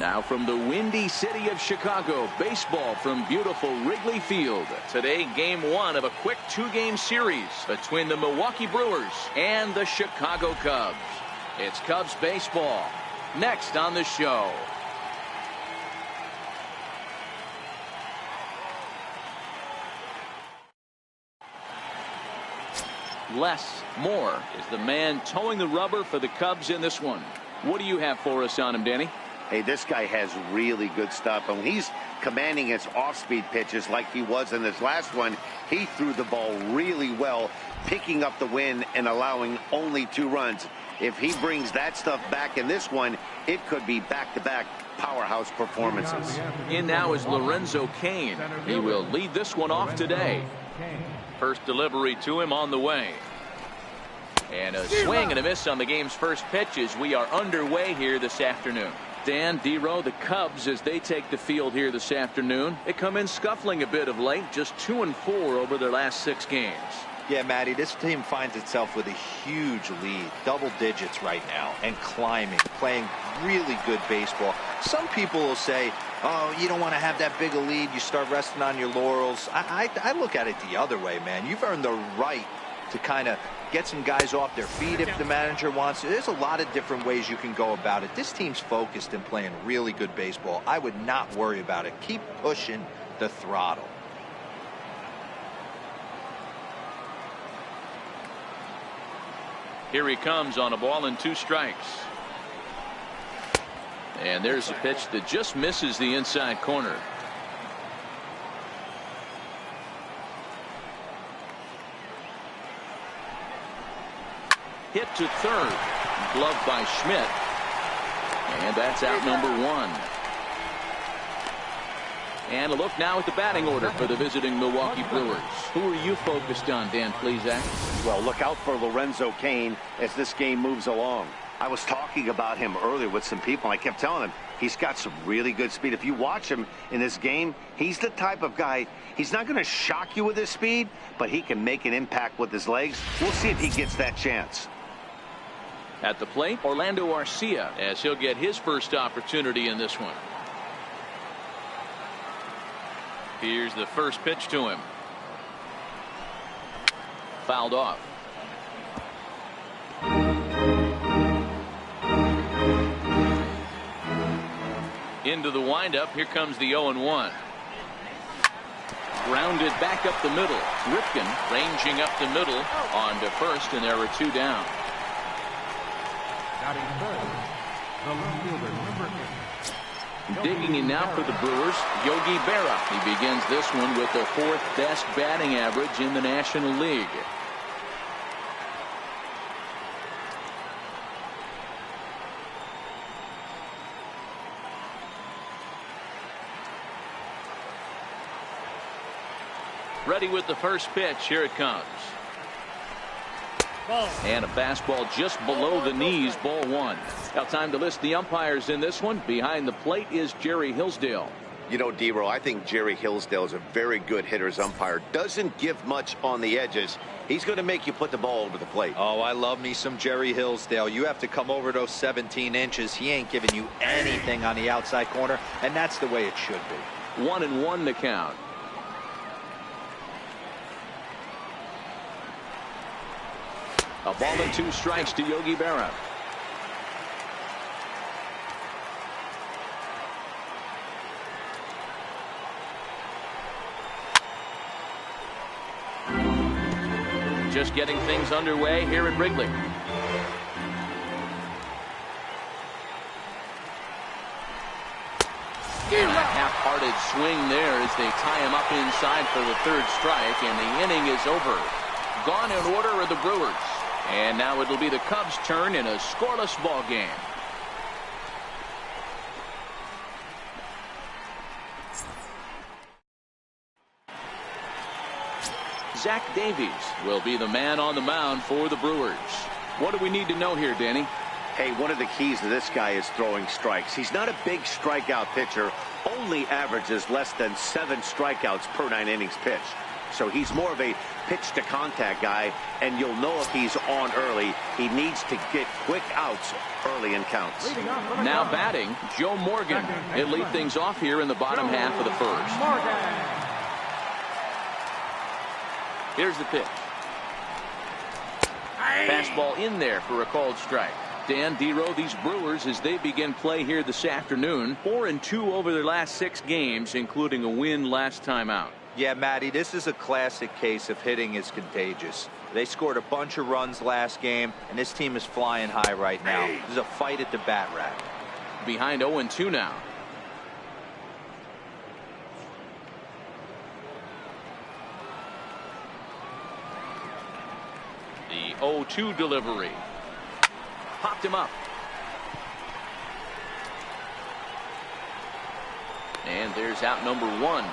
Now from the windy city of Chicago, baseball from beautiful Wrigley Field. Today, game one of a quick two-game series between the Milwaukee Brewers and the Chicago Cubs. It's Cubs baseball. Next on the show. Less, more is the man towing the rubber for the Cubs in this one. What do you have for us on him, Danny? Hey, this guy has really good stuff. And when he's commanding his off-speed pitches like he was in this last one, he threw the ball really well, picking up the win and allowing only 2 runs. If he brings that stuff back in this one, it could be back-to-back powerhouse performances. In now is Lorenzo Cain. He will lead this one off today. First delivery to him on the way. And a swing and a miss on the game's first pitch as we are underway here this afternoon. Dan, D-Row, the Cubs, as they take the field here this afternoon, they come in scuffling a bit of late, just 2-4 over their last 6 games. Yeah, Matty, this team finds itself with a huge lead, double digits right now, and climbing, playing really good baseball. Some people will say, oh, you don't want to have that big a lead, you start resting on your laurels. I look at it the other way, man. You've earned the right to kind of get some guys off their feet if the manager wants to. There's a lot of different ways you can go about it. This team's focused and playing really good baseball. I would not worry about it. Keep pushing the throttle. Here he comes on a ball and 2 strikes. And there's a pitch that just misses the inside corner. Hit to third. Gloved by Schmidt. And that's out number 1. And a look now at the batting order for the visiting Milwaukee Brewers. Who are you focused on, Dan Plesac? Well, look out for Lorenzo Cain as this game moves along. I was talking about him earlier with some people. I kept telling him he's got some really good speed. If you watch him in this game, he's the type of guy, he's not going to shock you with his speed, but he can make an impact with his legs. We'll see if he gets that chance. At the plate, Orlando Arcia, as he'll get his first opportunity in this one. Here's the first pitch to him. Fouled off. Into the windup. Here comes the 0-1. Grounded back up the middle. Ripken ranging up the middle on to first, and there are 2 down. Digging in now for the Brewers, Yogi Berra. He begins this one with the 4th best batting average in the National League. Ready with the first pitch. Here it comes. And a fastball just below the knees, ball 1. Now time to list the umpires in this one. Behind the plate is Jerry Hillsdale. You know, D-Row, I think Jerry Hillsdale is a very good hitter's umpire. Doesn't give much on the edges. He's going to make you put the ball over the plate. Oh, I love me some Jerry Hillsdale. You have to come over those 17 inches. He ain't giving you anything on the outside corner, and that's the way it should be. 1-1 the count. A ball and 2 strikes to Yogi Berra. Just getting things underway here at Wrigley. And a half-hearted swing there as they tie him up inside for the 3rd strike, and the inning is over. Gone in order are the Brewers. And now it'll be the Cubs' turn in a scoreless ball game. Zach Davies will be the man on the mound for the Brewers. What do we need to know here, Danny? Hey, one of the keys to this guy is throwing strikes. He's not a big strikeout pitcher, only averages less than 7 strikeouts per 9 innings pitched. So he's more of a pitch to contact guy, and you'll know if he's on early. He needs to get quick outs early in counts. Now batting, Joe Morgan. He'll lead things off here in the bottom half of the first. Here's the pitch. Fastball in there for a called strike. Dan Dero, these Brewers, as they begin play here this afternoon, 4-2 over their last 6 games, including a win last time out. Yeah, Matty, this is a classic case of hitting is contagious. They scored a bunch of runs last game, and this team is flying high right now. This is a fight at the bat rack. Behind 0-2 now. The 0-2 delivery. Popped him up. And there's out number 1.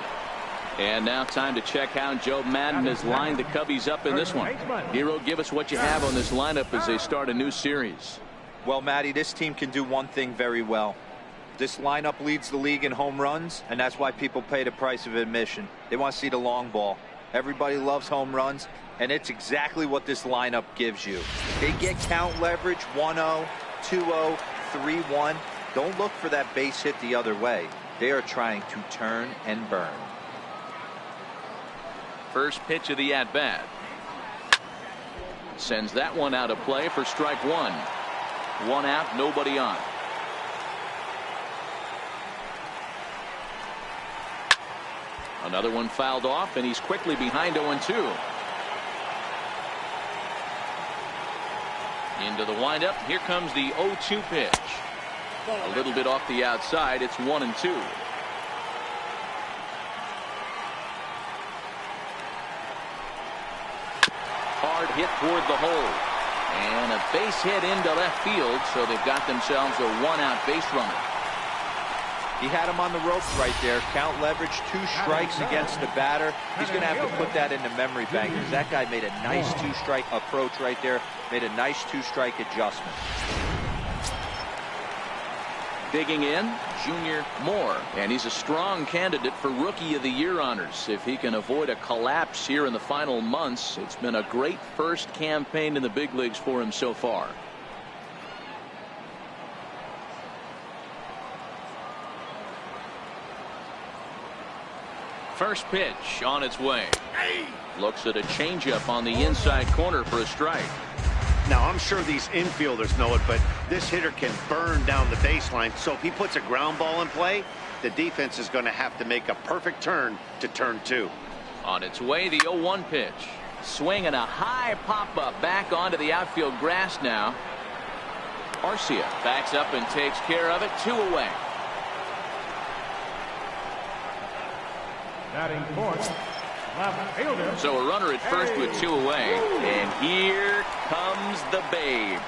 And now time to check how Joe Madden has lined the Cubbies up in this one. Hero, give us what you have on this lineup as they start a new series. Well, Matty, this team can do one thing very well. This lineup leads the league in home runs, and that's why people pay the price of admission. They want to see the long ball. Everybody loves home runs, and it's exactly what this lineup gives you. They get count leverage 1-0, 2-0, 3-1. Don't look for that base hit the other way. They are trying to turn and burn. First pitch of the at-bat. Sends that one out of play for strike 1. 1 out, nobody on. Another one fouled off, and he's quickly behind 0-2. Into the windup. Here comes the 0-2 pitch. A little bit off the outside. It's 1-2. Hard hit toward the hole. And a base hit into left field, so they've got themselves a 1-out base runner. He had him on the ropes right there. Count leverage, 2 strikes against the batter. He's going to have to put that in the memory bank, because that guy made a nice 2-strike approach right there. Made a nice 2-strike adjustment. Digging in, Junior Moore, and he's a strong candidate for Rookie of the Year honors. If he can avoid a collapse here in the final months, it's been a great first campaign in the big leagues for him so far. First pitch on its way. Looks at a changeup on the inside corner for a strike. Now, I'm sure these infielders know it, but this hitter can burn down the baseline. So if he puts a ground ball in play, the defense is going to have to make a perfect turn to turn 2. On its way, the 0-1 pitch. Swinging a high pop-up back onto the outfield grass now. Arcia backs up and takes care of it. 2 away. Batting fourth, left fielder. So a runner at first with 2 away. And here comes the Babe.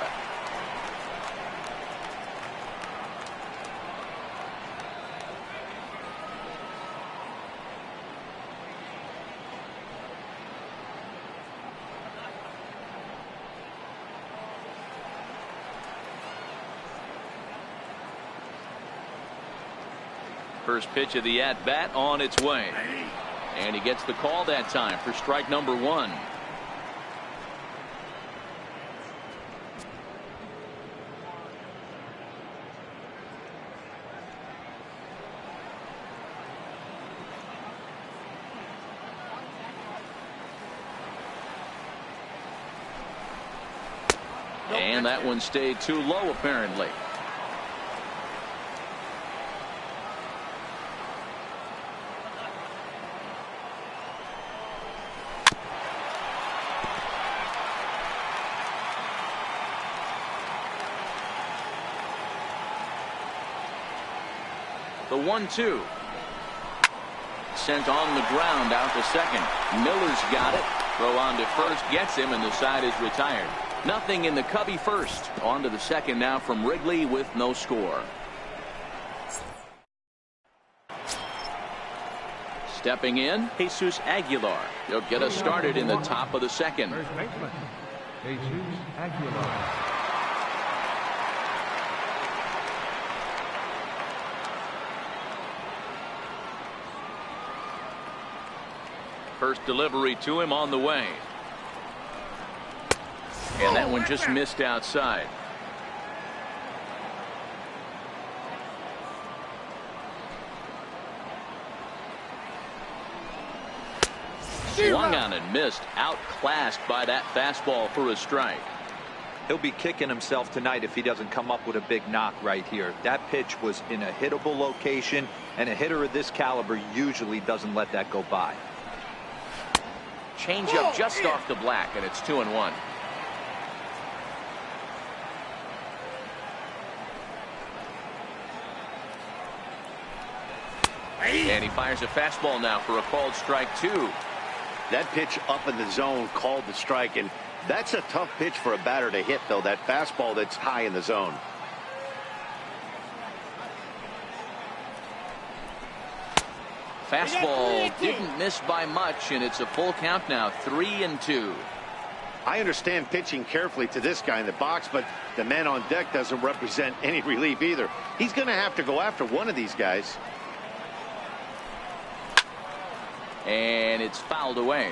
First pitch of the at-bat on its way. And he gets the call that time for strike number 1. And that one stayed too low, apparently. The 1-2. Sent on the ground out to second. Miller's got it. Throw on to first gets him, and the side is retired. Nothing in the Cubby first. On to the second now from Wrigley with no score. Stepping in, Jesus Aguilar. He'll get us started in the top of the second. First baseman, Jesus Aguilar. First delivery to him on the way. And that one just missed outside. Swung on and missed. Outclassed by that fastball for a strike. He'll be kicking himself tonight if he doesn't come up with a big knock right here. That pitch was in a hittable location, and a hitter of this caliber usually doesn't let that go by. Changeup just off the black, and it's 2-1. And he fires a fastball now for a called strike 2. That pitch up in the zone called the strike, and that's a tough pitch for a batter to hit, though. That fastball that's high in the zone. Fastball didn't miss by much, and it's a full count now, 3-2. I understand pitching carefully to this guy in the box, but the man on deck doesn't represent any relief either. He's going to have to go after one of these guys. And it's fouled away.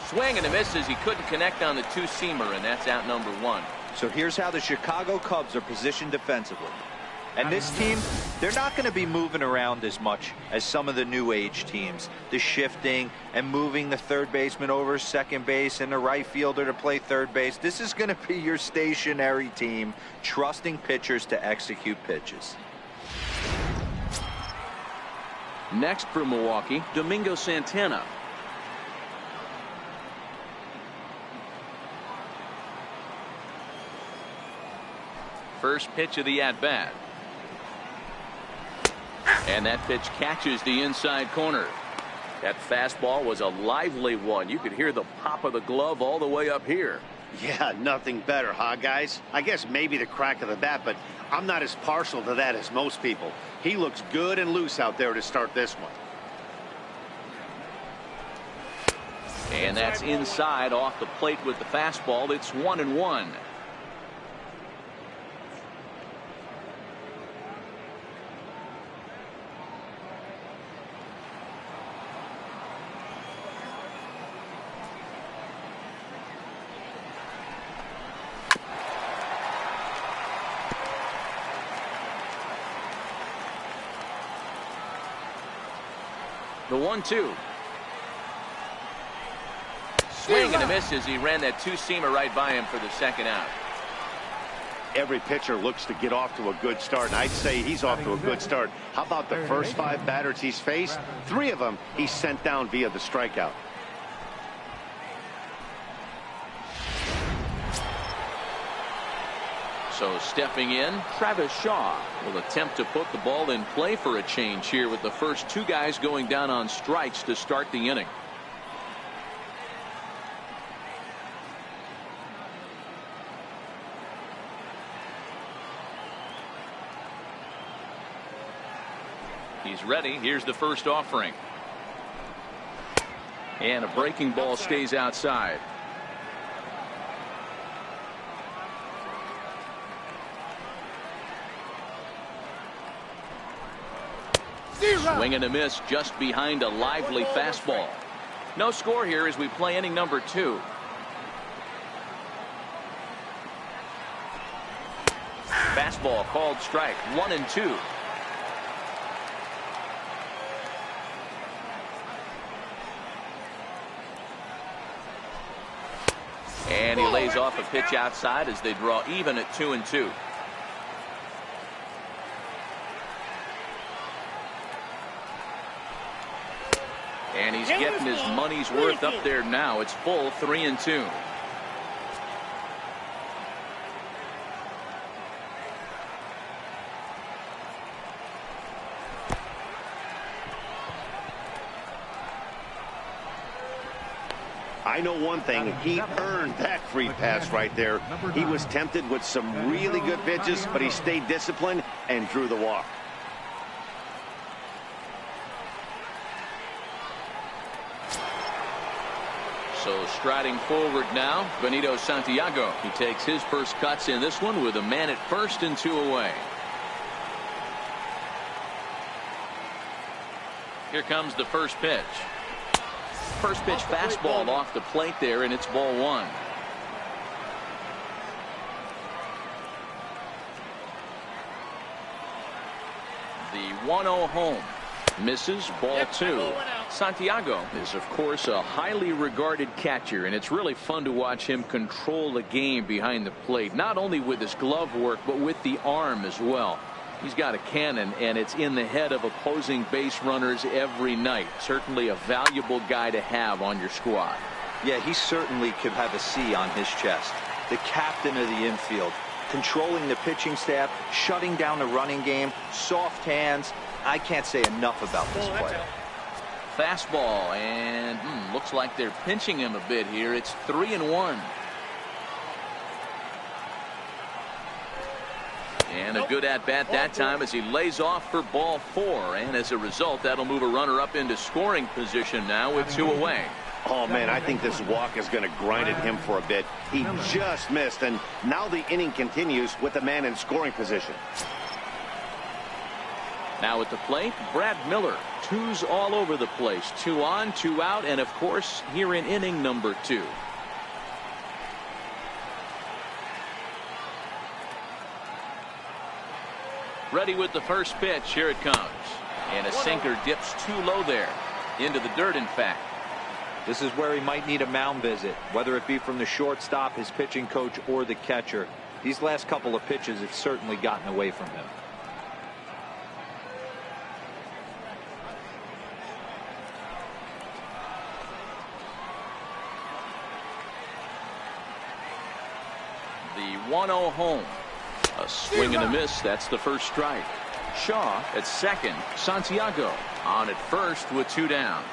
Swing and a miss as he couldn't connect on the two-seamer, and that's out number 1. So here's how the Chicago Cubs are positioned defensively. And this team, they're not going to be moving around as much as some of the new age teams. The shifting and moving the third baseman over second base and the right fielder to play third base. This is going to be your stationary team, trusting pitchers to execute pitches. Next for Milwaukee, Domingo Santana. First pitch of the at-bat. And that pitch catches the inside corner. That fastball was a lively one. You could hear the pop of the glove all the way up here. Yeah, nothing better, huh, guys? I guess maybe the crack of the bat, but I'm not as partial to that as most people. He looks good and loose out there to start this one. And that's inside off the plate with the fastball. It's 1-1. The 1-2. Swing and a miss as he ran that two-seamer right by him for the second out. Every pitcher looks to get off to a good start, and I'd say he's off to a good start. How about the first 5 batters he's faced? 3 of them he sent down via the strikeout. So stepping in, Travis Shaw will attempt to put the ball in play for a change here with the first 2 guys going down on strikes to start the inning. He's ready. Here's the first offering. And a breaking ball stays outside. Swing and a miss just behind a lively fastball. No score here as we play inning number 2. Fastball called strike, 1-2. And he lays off a pitch outside as they draw even at 2-2. And he's getting his money's worth up there now. It's full 3-2. I know one thing, he earned that free pass right there. He was tempted with some really good pitches, but he stayed disciplined and drew the walk. So striding forward now, Benito Santiago. He takes his first cuts in this one with a man at first and 2 away. Here comes the first pitch. First pitch fastball off the plate there, and it's ball 1. The 1-0 home. Misses, ball 2. Santiago is, of course, a highly regarded catcher, and it's really fun to watch him control the game behind the plate, not only with his glove work, but with the arm as well. He's got a cannon, and it's in the head of opposing base runners every night. Certainly a valuable guy to have on your squad. Yeah, he certainly could have a C on his chest. The captain of the infield, controlling the pitching staff, shutting down the running game, soft hands. I can't say enough about this player. Fastball, and looks like they're pinching him a bit here. It's 3-1. And a good at-bat that time as he lays off for ball 4. And as a result, that'll move a runner up into scoring position now with 2 away. Oh, man, I think this walk is going to grind at him for a bit. He just missed, and now the inning continues with the man in scoring position. Now at the plate, Brad Miller. 2s all over the place. 2 on, 2 out, and of course, here in inning number 2. Ready with the first pitch. Here it comes. And a sinker dips too low there. Into the dirt, in fact. This is where he might need a mound visit, whether it be from the shortstop, his pitching coach, or the catcher. These last couple of pitches have certainly gotten away from him. The 1-0 home. A swing and a miss. That's the first strike. Shaw at second. Santiago on at first with 2 down.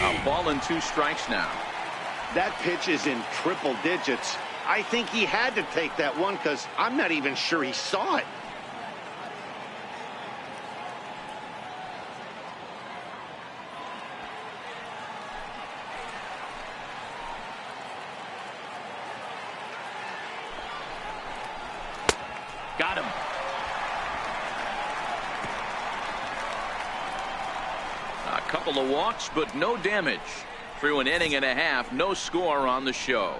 A ball and 2 strikes now. That pitch is in triple digits. I think he had to take that one because I'm not even sure he saw it. Got him. A couple of walks, but no damage. Through an inning and a half, no score on the show.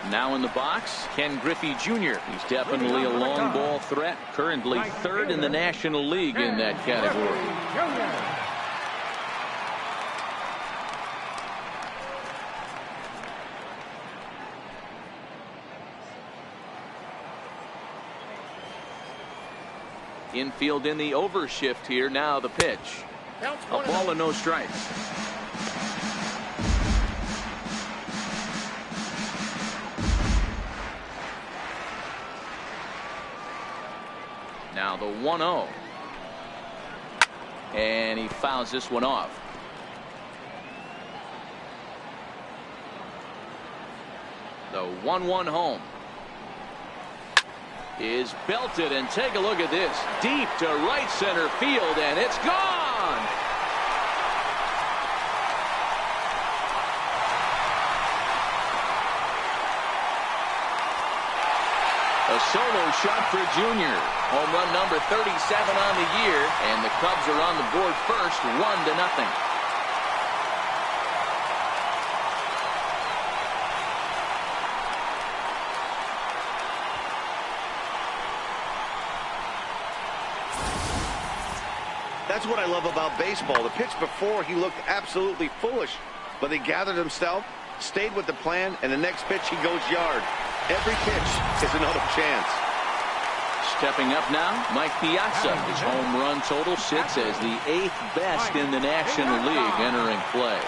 Now in the box, Ken Griffey Jr. He's definitely a long ball threat. Currently 3rd in the National League in that category. Infield in the overshift here. Now the pitch. A ball and no strikes. Now the 1-0. And he fouls this one off. The 1-1 home is belted, and take a look at this. Deep to right center field, and it's gone. A solo shot for Junior. Home run number 37 on the year, and the Cubs are on the board first, 1-0. That's what I love about baseball. The pitch before, he looked absolutely foolish, but he gathered himself, stayed with the plan, and the next pitch he goes yard. Every pitch is another chance. Stepping up now, Mike Piazza. His home run total sits as the 8th best in the National League entering play.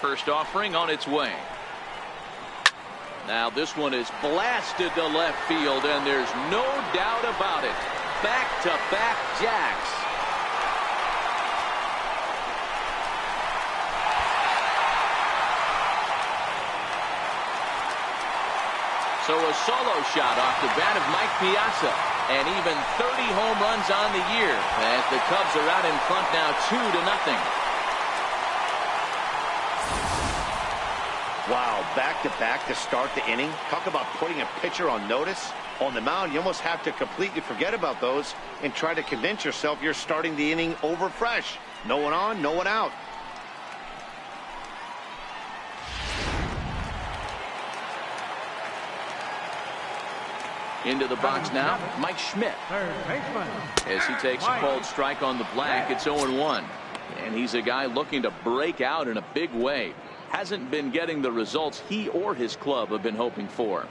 First offering on its way. Now this one is blasted to left field, and there's no doubt about it. Back-to-back jacks. So a solo shot off the bat of Mike Piazza, and even 30 home runs on the year as the Cubs are out in front now 2-0. Wow, back-to-back to start the inning. Talk about putting a pitcher on notice. On the mound, you almost have to completely forget about those and try to convince yourself you're starting the inning over fresh. No one on, no one out. Into the box now, Mike Schmidt. Third baseman. As he takes a cold strike on the black, it's 0-1. And he's a guy looking to break out in a big way. Hasn't been getting the results he or his club have been hoping for.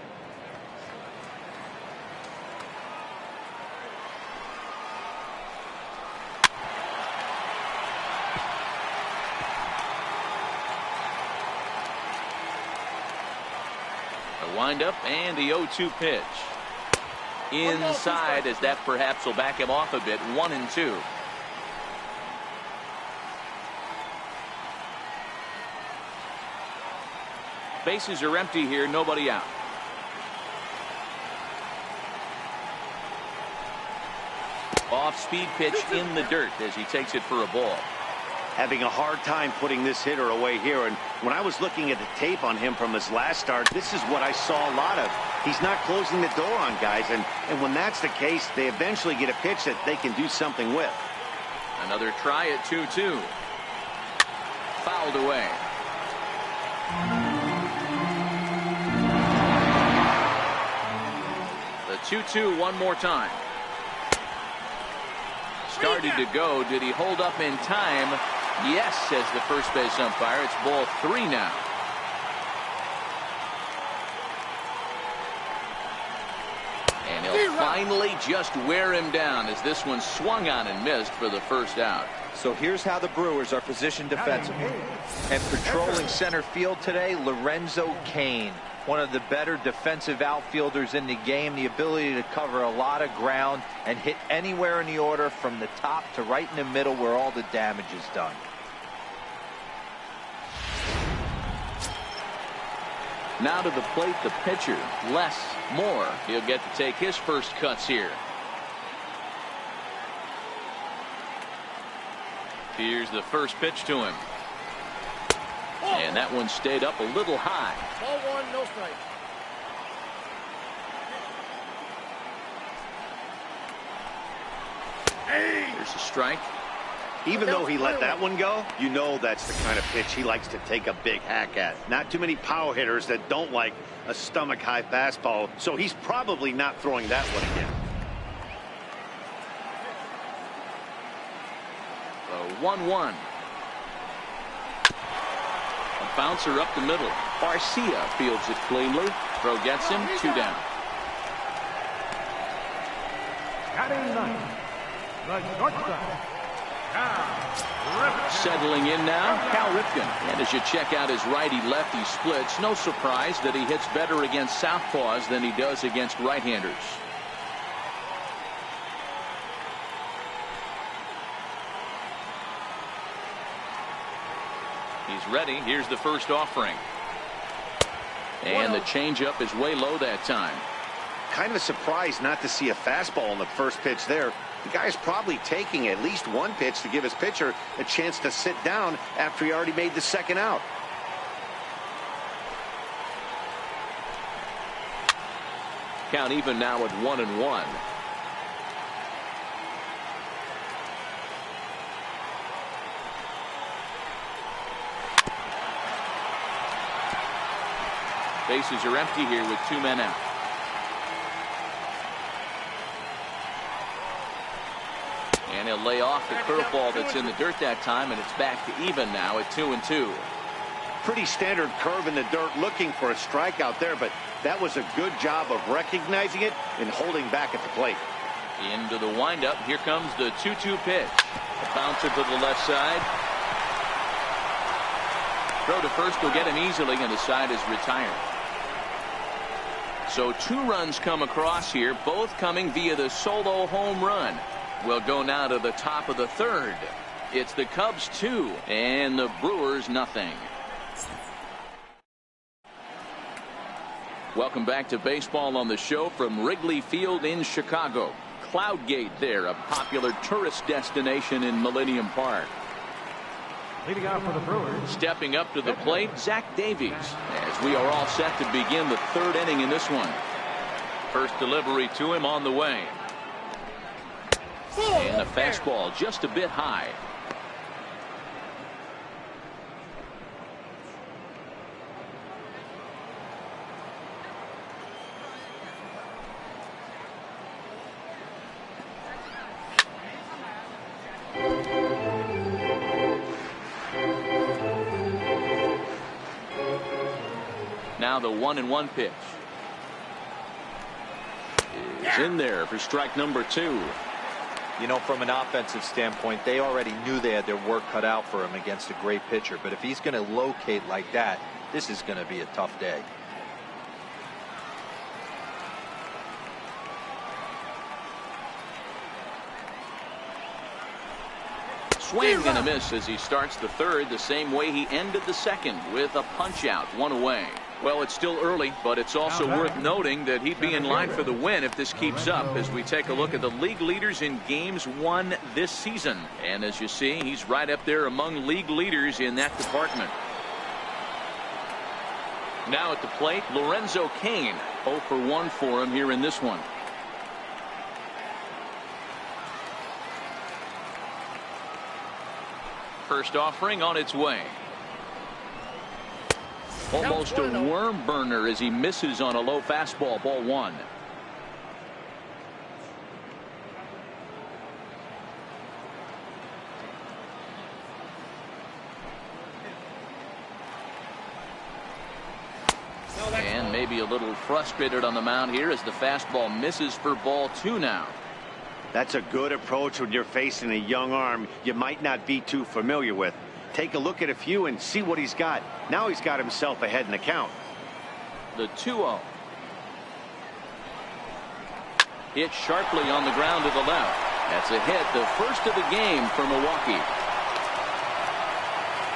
The windup and the 0-2 pitch. Inside, as that perhaps will back him off a bit. 1-2. Bases are empty here, nobody out. Off-speed pitch in the dirt as he takes it for a ball. Having a hard time putting this hitter away here, and when I was looking at the tape on him from his last start, this is what I saw a lot of. He's not closing the door on guys, and when that's the case, they eventually get a pitch that they can do something with. Another try at 2-2. Fouled away. The 2-2 one more time. Started to go. Did he hold up in time? Yes, says the first base umpire. It's ball 3 now. And he'll finally just wear him down as this one swung on and missed for the first out. So here's how the Brewers are positioned defensively. And patrolling center field today, Lorenzo Cain. One of the better defensive outfielders in the game. The ability to cover a lot of ground and hit anywhere in the order from the top to right in the middle where all the damage is done. Now to the plate, the pitcher. Less, more. He'll get to take his first cuts here. Here's the first pitch to him. And that one stayed up a little high. Ball 1, no strike. There's a strike. Even though he let that one go, you know that's the kind of pitch he likes to take a big hack at. Not too many power hitters that don't like a stomach-high fastball, so he's probably not throwing that one again. The 1-1. A bouncer up the middle. Garcia fields it cleanly. Throw gets him. 2 down. Batting ninth, the shortstop, Cal Ripken. Settling in now, Cal Ripken. And as you check out his righty-lefty splits, no surprise that he hits better against southpaws than he does against right-handers. He's ready. Here's the first offering. And the changeup is way low that time. Kind of surprised not to see a fastball on the first pitch there. The guy's probably taking at least one pitch to give his pitcher a chance to sit down after he already made the second out. Count even now at 1-1. Bases are empty here with 2 men out. And he'll lay off the curveball that's in the dirt that time, and it's back to even now at 2-2. Pretty standard curve in the dirt, looking for a strikeout there, but that was a good job of recognizing it and holding back at the plate. Into the windup. Here comes the 2-2 pitch. A bouncer to the left side. Throw to first will get him easily, and the side is retired. So 2 runs come across here, both coming via the solo home run. We'll go now to the top of the 3rd. It's the Cubs 2 and the Brewers nothing. Welcome back to baseball on the show from Wrigley Field in Chicago. Cloud Gate there, a popular tourist destination in Millennium Park. Leading out for the Brewers. Stepping up to the plate, Zach Davies, as we are all set to begin the 3rd inning in this one. First delivery to him on the way. And a fastball just a bit high. Now the 1-1 pitch is in there for strike number 2. You know, from an offensive standpoint, they already knew they had their work cut out for him against a great pitcher. But if he's going to locate like that, this is going to be a tough day. Swing and a miss as he starts the 3rd the same way he ended the 2nd with a punch out, 1 away. Well, it's still early, but it's also worth noting that he'd be in line for the win if this keeps up as we take a look at the league leaders in games won this season. And as you see, he's right up there among league leaders in that department. Now at the plate, Lorenzo Cain. 0 for 1 for him here in this one. First offering on its way. Almost a worm burner as he misses on a low fastball, ball 1. And maybe a little frustrated on the mound here as the fastball misses for ball 2 now. That's a good approach when you're facing a young arm you might not be too familiar with. Take a look at a few and see what he's got. Now he's got himself ahead in the count. The 2-0. Hit sharply on the ground to the left. That's a hit, the first of the game for Milwaukee.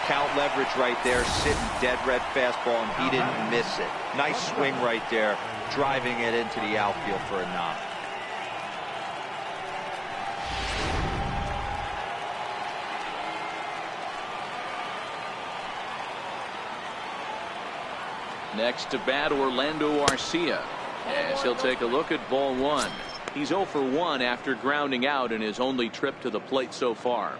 Count leverage right there, sitting dead red fastball, and he didn't miss it. Nice swing right there, driving it into the outfield for a knock. Next to bat, Orlando Arcia, as he'll take a look at ball 1. He's 0 for 1 after grounding out in his only trip to the plate so far.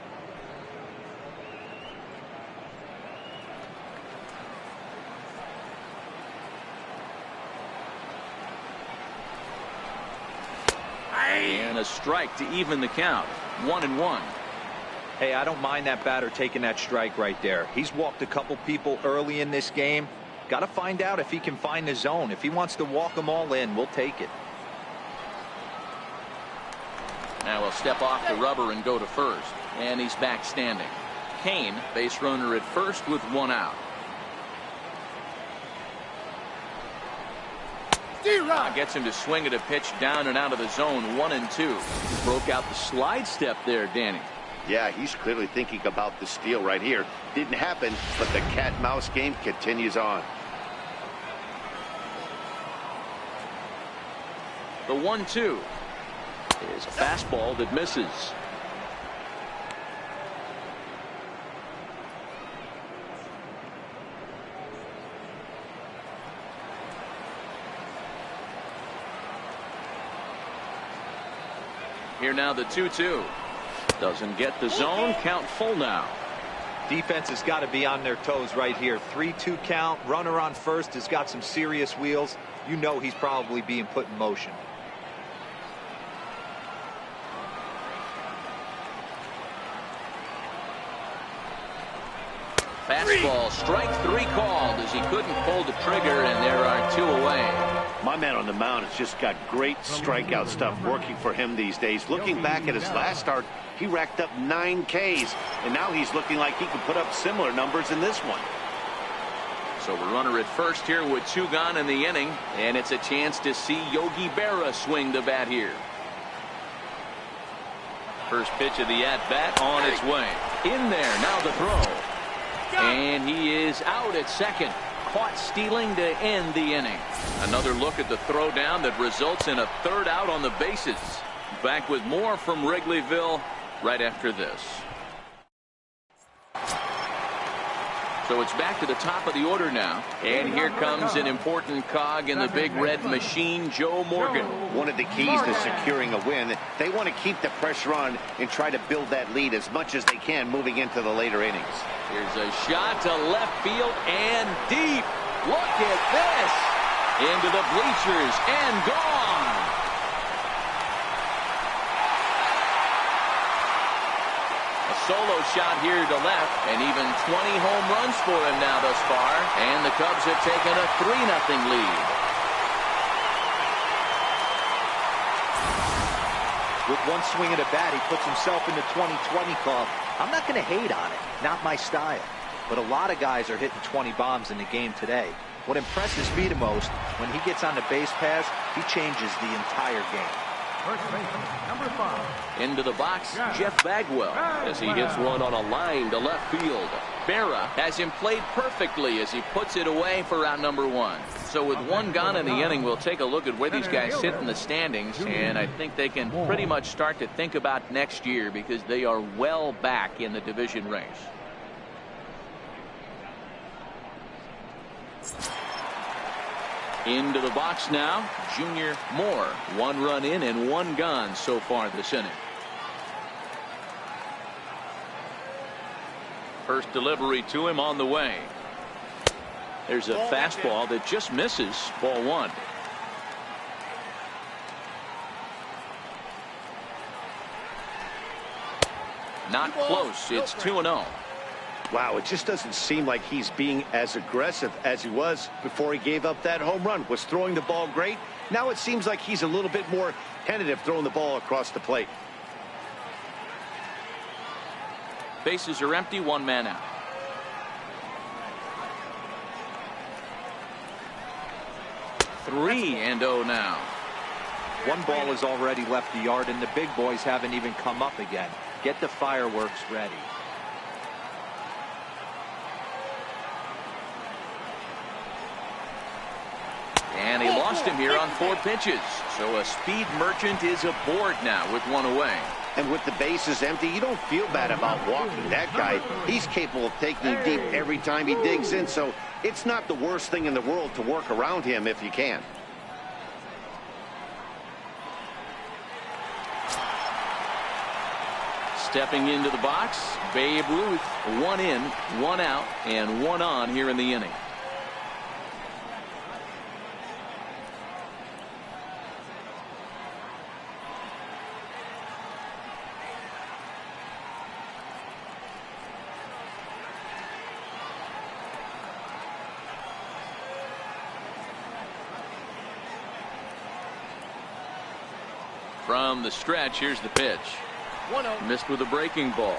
And a strike to even the count. 1-1. Hey, I don't mind that batter taking that strike right there. He's walked a couple people early in this game. Got to find out if he can find the zone. If he wants to walk them all in, we'll take it. Now he'll step off the rubber and go to first. And he's back standing. Cain, base runner at first with 1 out. Gets him to swing at a pitch down and out of the zone. 1-2. Broke out the slide step there, Danny. Yeah, he's clearly thinking about the steal right here. Didn't happen, but the cat-mouse game continues on. The 1-2 is a fastball that misses. Here now the 2-2. Doesn't get the zone. Count full now. Defense has got to be on their toes right here. 3-2 count. Runner on first has got some serious wheels. You know he's probably being put in motion. Fastball, strike 3 called as he couldn't pull the trigger, and there are 2 away. My man on the mound has just got great strikeout stuff working for him these days. Looking back at his last start, he racked up 9 Ks, and now he's looking like he could put up similar numbers in this one. So a runner at first here with 2 gone in the inning, and it's a chance to see Yogi Berra swing the bat here. First pitch of the at-bat on its way. In there, now the throw. And he is out at second. Caught stealing to end the inning. Another look at the throw down that results in a 3rd out on the bases. Back with more from Wrigleyville right after this. So it's back to the top of the order now. And here comes an important cog in the big red machine, Joe Morgan. One of the keys to securing a win, they want to keep the pressure on and try to build that lead as much as they can moving into the later innings. Here's a shot to left field and deep. Look at this. Into the bleachers and gone. Solo shot here to left, and even 20 home runs for him now thus far, and the Cubs have taken a 3-0 lead. With one swing of the bat, he puts himself in the 2020 club. I'm not going to hate on it, not my style, but a lot of guys are hitting 20 bombs in the game today. What impresses me the most, when he gets on the base paths, he changes the entire game. First baseman, number 5. Into the box, Jeff Bagwell, as he hits one on a line to left field. Berra has him played perfectly as he puts it away for out number 1. So with 1 gone in the inning, we'll take a look at where these guys sit in the standings, and I think they can pretty much start to think about next year because they are well back in the division race. Into the box now, Junior Moore. 1 run in and 1 gone so far this inning. First delivery to him on the way. There's a fastball that just misses. Ball 1. Not close. It's 2-0. Wow, it just doesn't seem like he's being as aggressive as he was before he gave up that home run. Was throwing the ball great. Now it seems like he's a little bit more tentative throwing the ball across the plate. Bases are empty, 1 man out. Three and 0 now. One ball has already left the yard, and the big boys haven't even come up again. Get the fireworks ready. And he lost him here on 4 pitches. So a speed merchant is aboard now with 1 away. And with the bases empty, you don't feel bad about walking that guy. He's capable of taking you deep every time he digs in, so it's not the worst thing in the world to work around him if you can. Stepping into the box, Babe Ruth. 1 in, 1 out, and 1 on here in the inning. From the stretch, here's the pitch. 1-0. Missed with a breaking ball.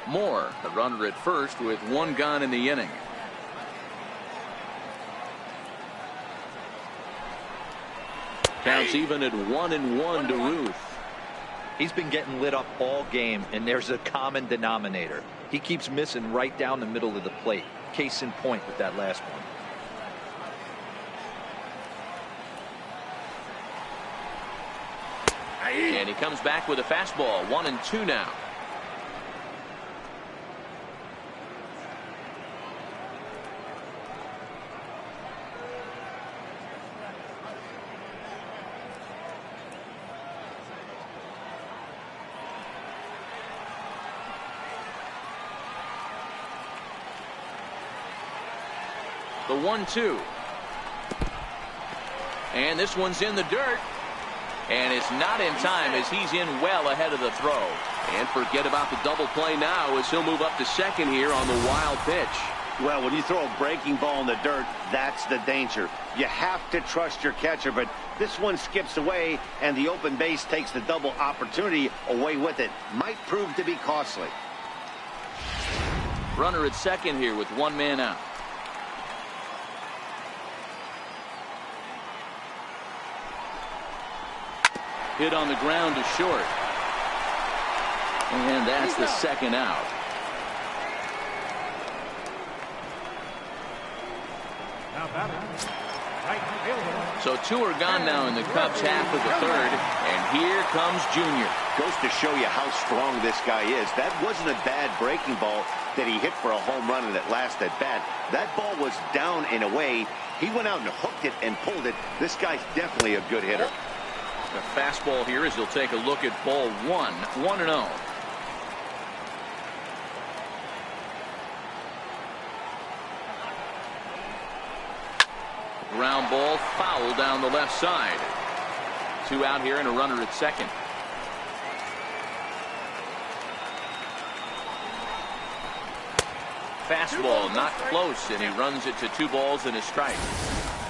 Moore, the runner at first with 1 gone in the inning. Counts even at 1-1 to Ruth. He's been getting lit up all game, and there's a common denominator. He keeps missing right down the middle of the plate. Case in point with that last one. And he comes back with a fastball. 1-2 now. The 1-2. And this one's in the dirt. And it's not in time as he's in well ahead of the throw. And forget about the double play now as he'll move up to second here on the wild pitch. Well, when you throw a breaking ball in the dirt, that's the danger. You have to trust your catcher, but this one skips away, and the open base takes the double opportunity away with it. Might prove to be costly. Runner at second here with one man out. Hit on the ground to short. And that's the second out. So two are gone now in the Cubs half of the third. And here comes Junior. Goes to show you how strong this guy is. That wasn't a bad breaking ball that he hit for a home run in that last at bat. That ball was down and away. He went out and hooked it and pulled it. This guy's definitely a good hitter. The fastball here as he'll take a look at ball 1-0. Ground ball foul down the left side. Two out here and a runner at second. Fastball not close, and he runs it to 2 balls and a strike.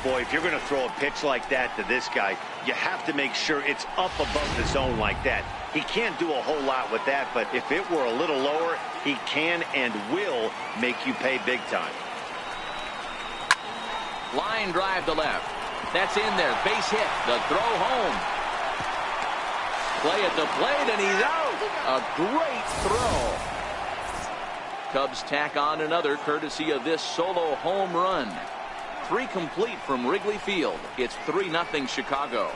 Boy, if you're going to throw a pitch like that to this guy, you have to make sure it's up above the zone like that. He can't do a whole lot with that, but if it were a little lower, he can and will make you pay big time. Line drive to left. That's in there. Base hit. The throw home. Play at the plate, and he's out. A great throw. Cubs tack on another courtesy of this solo home run. 3 complete from Wrigley Field. It's 3-0 Chicago.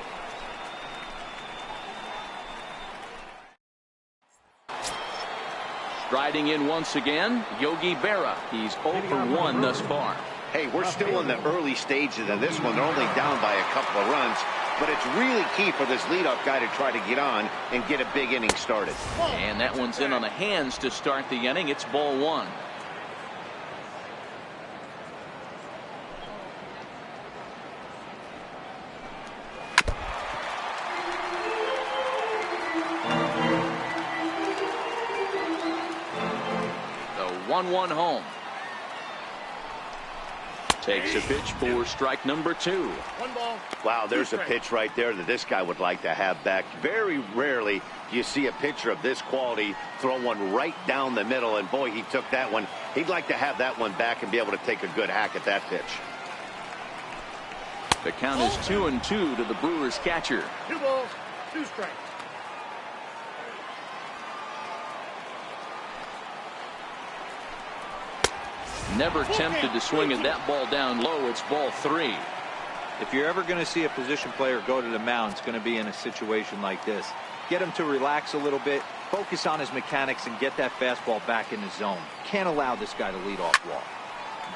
Striding in once again, Yogi Berra. He's 0 for 1 thus far. Hey, we're still in the early stages of this one. They're only down by a couple of runs, but it's really key for this leadoff guy to try to get on and get a big inning started. And that one's in on the hands to start the inning. It's ball 1. The 1-1 home. Takes a pitch for strike number 2. 1 ball. Wow, there's a pitch right there that this guy would like to have back. Very rarely do you see a pitcher of this quality throw one right down the middle, and boy, he took that one. He'd like to have that one back and be able to take a good hack at that pitch. The count is 2-2 to the Brewers catcher. 2 balls, 2 strikes. Never tempted to swing at that ball down low. It's ball 3. If you're ever going to see a position player go to the mound, it's going to be in a situation like this. Get him to relax a little bit, focus on his mechanics, and get that fastball back in the zone. Can't allow this guy to lead off walk.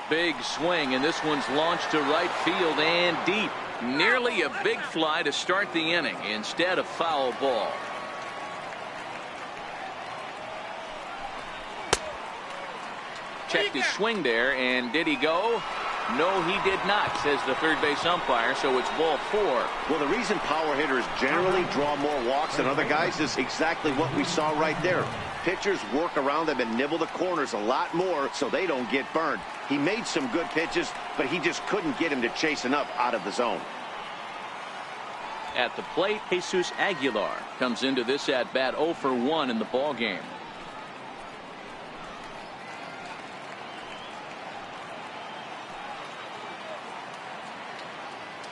Big swing, and this one's launched to right field and deep. Nearly a big fly to start the inning instead of foul ball. Checked his swing there, and did he go? No, he did not, says the third base umpire, so it's ball 4. Well, the reason power hitters generally draw more walks than other guys is exactly what we saw right there. Pitchers work around them and nibble the corners a lot more so they don't get burned. He made some good pitches, but he just couldn't get him to chase enough out of the zone. At the plate, Jesus Aguilar comes into this at-bat 0 for 1 in the ballgame.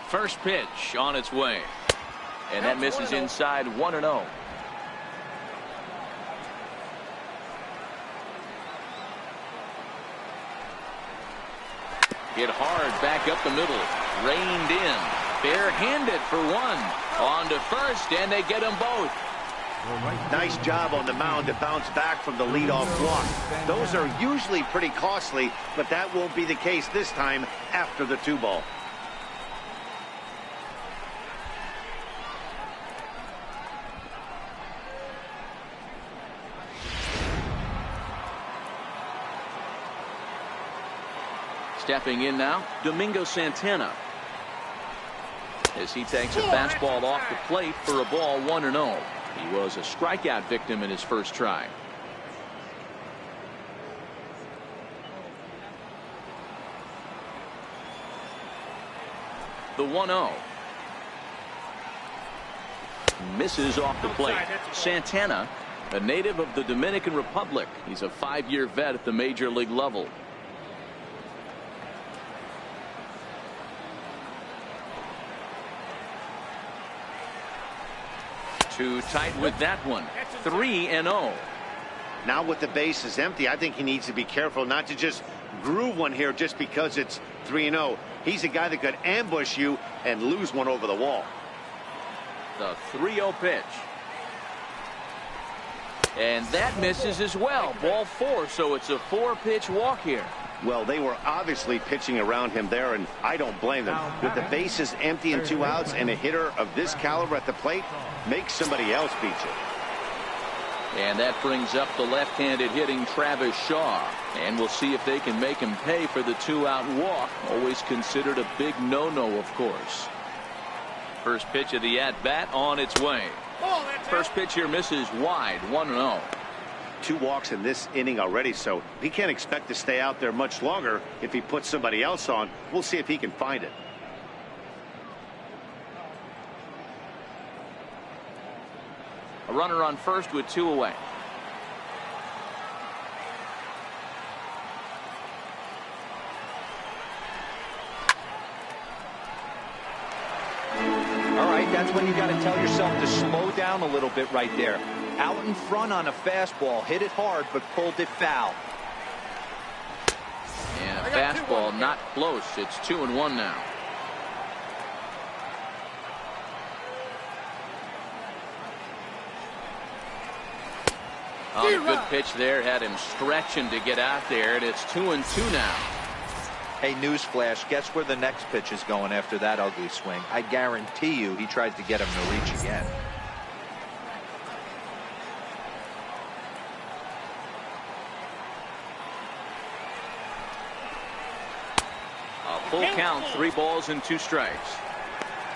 First pitch on its way, and that misses inside 1-0. Hit hard back up the middle, reined in, barehanded for 1, on to first, and they get them both. Nice job on the mound to bounce back from the leadoff walk. Those are usually pretty costly, but that won't be the case this time after the 2 ball. Stepping in now, Domingo Santana, as he takes a fastball off the plate for a ball 1-0. He was a strikeout victim in his first try. The 1-0. Misses off the plate. Santana A native of the Dominican Republic, he's a 5-year vet at the major league level. Too tight with that one. 3-0. Now with the bases empty, I think he needs to be careful not to just groove one here just because it's 3-0. He's a guy that could ambush you and lose one over the wall. The 3-0 pitch. And that misses as well. Ball 4, so it's a 4-pitch walk here. Well, they were obviously pitching around him there, and I don't blame them. With the bases empty and 2 outs, and a hitter of this caliber at the plate, make somebody else beat you. And that brings up the left-handed hitting Travis Shaw. And we'll see if they can make him pay for the 2-out walk. Always considered a big no-no, of course. First pitch of the at-bat on its way. First pitch here misses wide, 1-0. 2 walks in this inning already, so he can't expect to stay out there much longer. If he puts somebody else on, we'll see if he can find it. A runner on first with 2 away. All right, that's when you got to tell yourself to slow down a little bit right there. Out in front on a fastball, hit it hard, but pulled it foul. And a fastball not close. It's 2-1 now. Oh, a good pitch there. Had him stretching to get out there, and it's 2-2 now. Hey, newsflash, guess where the next pitch is going after that ugly swing? I guarantee you he tries to get him to reach again. A full count, 3 balls and 2 strikes.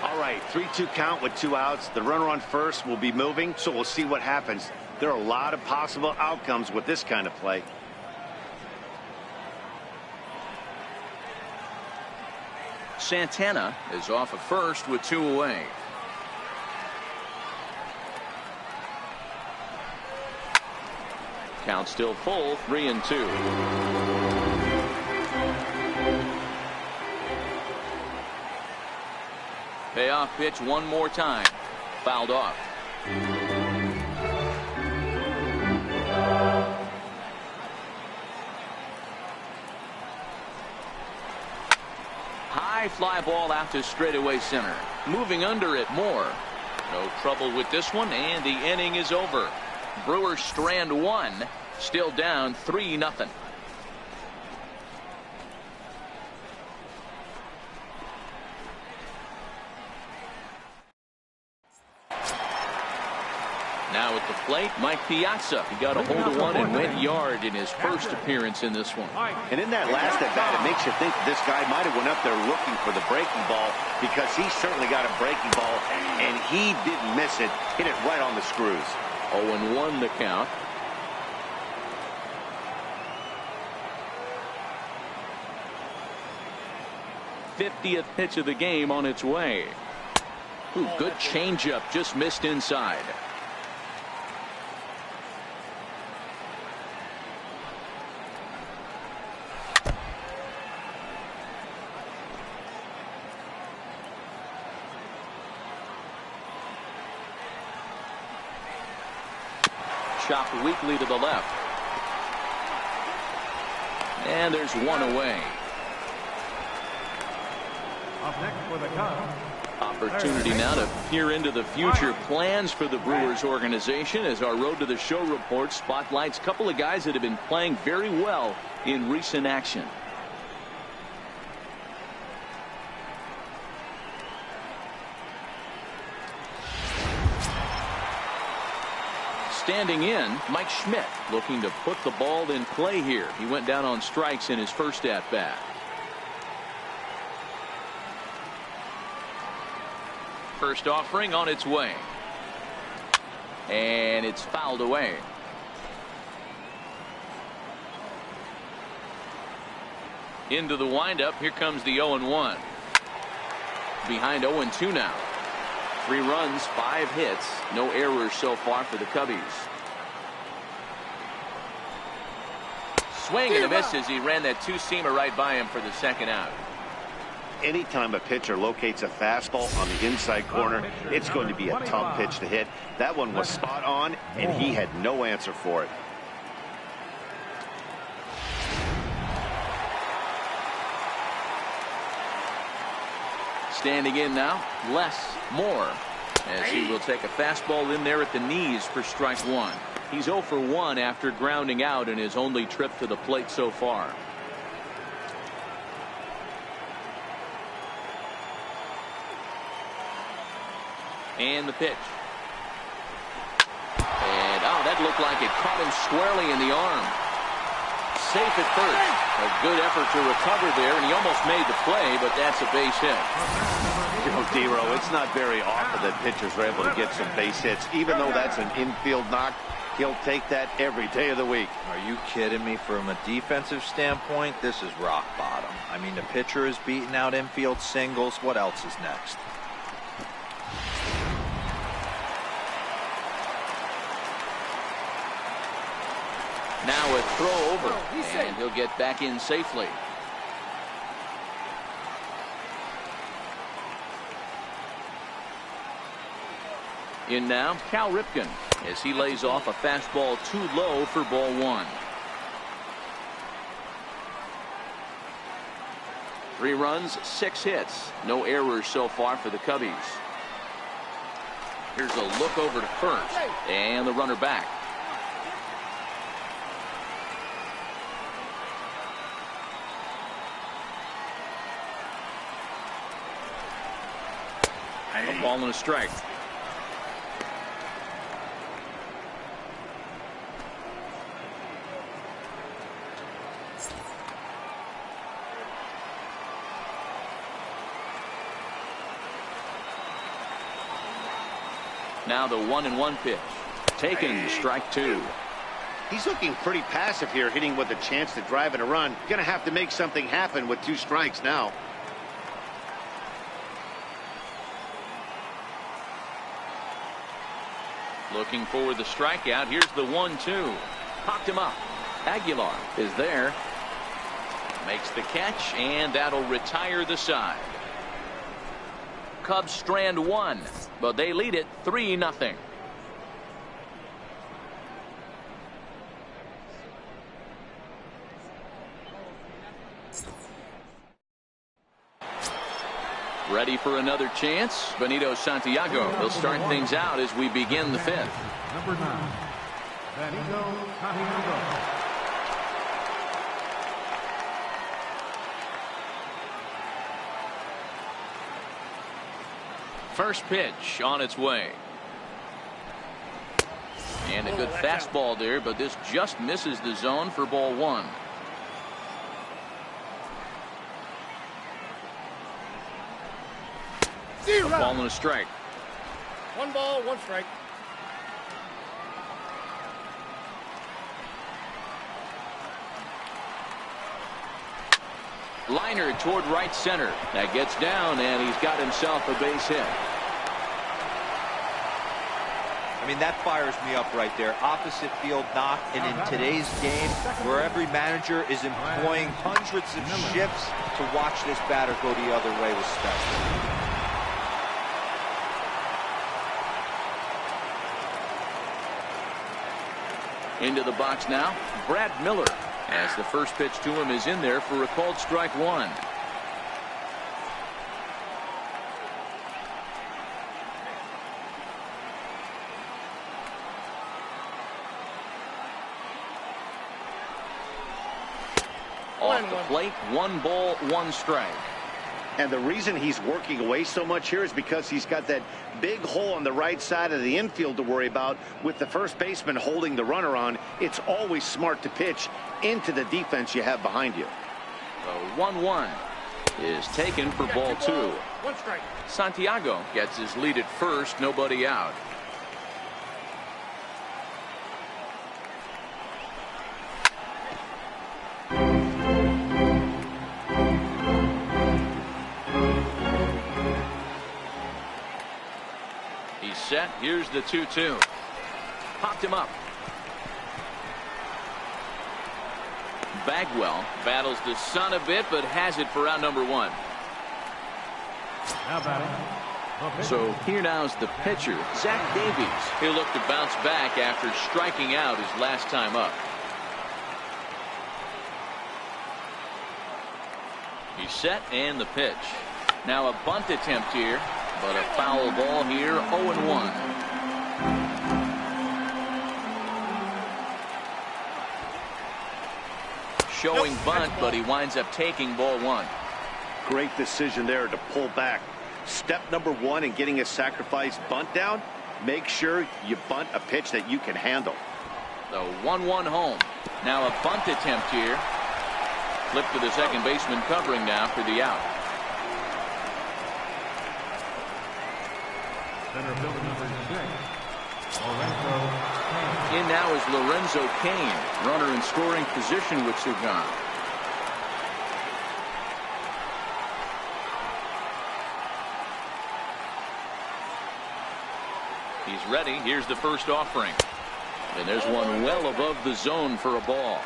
All right, 3-2 count with 2 outs. The runner on first will be moving, so we'll see what happens. There are a lot of possible outcomes with this kind of play. Santana is off at first with 2 away. Count still full, 3-2. Payoff pitch one more time. Fouled off. High fly ball out to straightaway center. Moving under it more. No trouble with this one, and the inning is over. Brewers strand 1, still down 3-0. Now at the plate, Mike Piazza. He got a hold of one and went yard in his first appearance in this one. And in that last at bat, it makes you think this guy might have went up there looking for the breaking ball, because he certainly got a breaking ball, and he didn't miss it. Hit it right on the screws. 0-1 the count. '50th pitch of the game on its way. Ooh, good changeup, just missed inside. Chopped weakly to the left. And there's one away. Up next for the count. Opportunity now to peer into the future plans for the Brewers organization as our Road to the Show report spotlights a couple of guys that have been playing very well in recent action. Standing in, Mike Schmidt looking to put the ball in play here. He went down on strikes in his first at-bat. First offering on its way. And it's fouled away. Into the windup. Here comes the 0-1. Behind 0-2 now. 3 runs, 5 hits, no errors so far for the Cubbies. swing and a miss as he ran that two-seamer right by him for the second out. Anytime a pitcher locates a fastball on the inside corner, it's going to be a tough pitch to hit. That one was spot on, and he had no answer for it. Standing in now, less, more, as he will take a fastball in there at the knees for strike one. He's 0 for 1 after grounding out in his only trip to the plate so far. And the pitch. And, oh, that looked like it caught him squarely in the arm. Safe at first. A good effort to recover there, and he almost made the play, but that's a base hit. You know, D-Row, it's not very often that pitchers are able to get some base hits. Even though that's an infield knock, he'll take that every day of the week. Are you kidding me? From a defensive standpoint, this is rock bottom. I mean, the pitcher is beating out infield singles. What else is next? Now a throw over, and he'll get back in safely. In now, Cal Ripken, as he lays off a fastball too low for ball one. 3 runs, 6 hits. No errors so far for the Cubbies. Here's a look over to first, and the runner back. A ball and a strike. Now the 1-1 pitch. Taken, strike 2. He's looking pretty passive here, hitting with a chance to drive in a run. You're going to have to make something happen with 2 strikes now. Looking for the strikeout. Here's the 1-2. Popped him up. Aguilar is there. Makes the catch, and that'll retire the side. Cubs strand 1, but they lead it 3-0. Ready for another chance. Benito Santiago will start things out as we begin the 5th. Number 9, Benito Santiago. First pitch on its way. And a good fastball there, but this just misses the zone for ball 1. A ball and a strike. 1 ball, 1 strike. Liner toward right center. That gets down, and he's got himself a base hit. I mean, that fires me up right there. Opposite field knock, and in today's game, where every manager is employing hundreds of shifts, to watch this batter go the other way was special. Into the box now, Brad Miller, as the first pitch to him is in there for a called strike 1. Off the plate, 1 ball, 1 strike. And the reason he's working away so much here is because he's got that big hole on the right side of the infield to worry about. With the first baseman holding the runner on, it's always smart to pitch into the defense you have behind you. The 1-1 is taken for ball 2. 1 strike. Santiago gets his lead at first, nobody out. Set. Here's the 2-2. Popped him up. Bagwell battles the sun a bit, but has it for out number one. Now batting. So here now is the pitcher, Zach Davies. He'll look to bounce back after striking out his last time up. He's set and the pitch. Now a bunt attempt here, but a foul ball here, 0-1. Showing bunt, but he winds up taking ball one. Great decision there to pull back. Step number one in getting a sacrifice bunt down, make sure you bunt a pitch that you can handle. The 1-1 home. Now a bunt attempt here. Flip to the second baseman covering now for the out. Center fielder number 6, Lorenzo Cain. In now is Lorenzo Cain, runner in scoring position with Sugan. He's ready. Here's the first offering. And there's one well above the zone for a ball.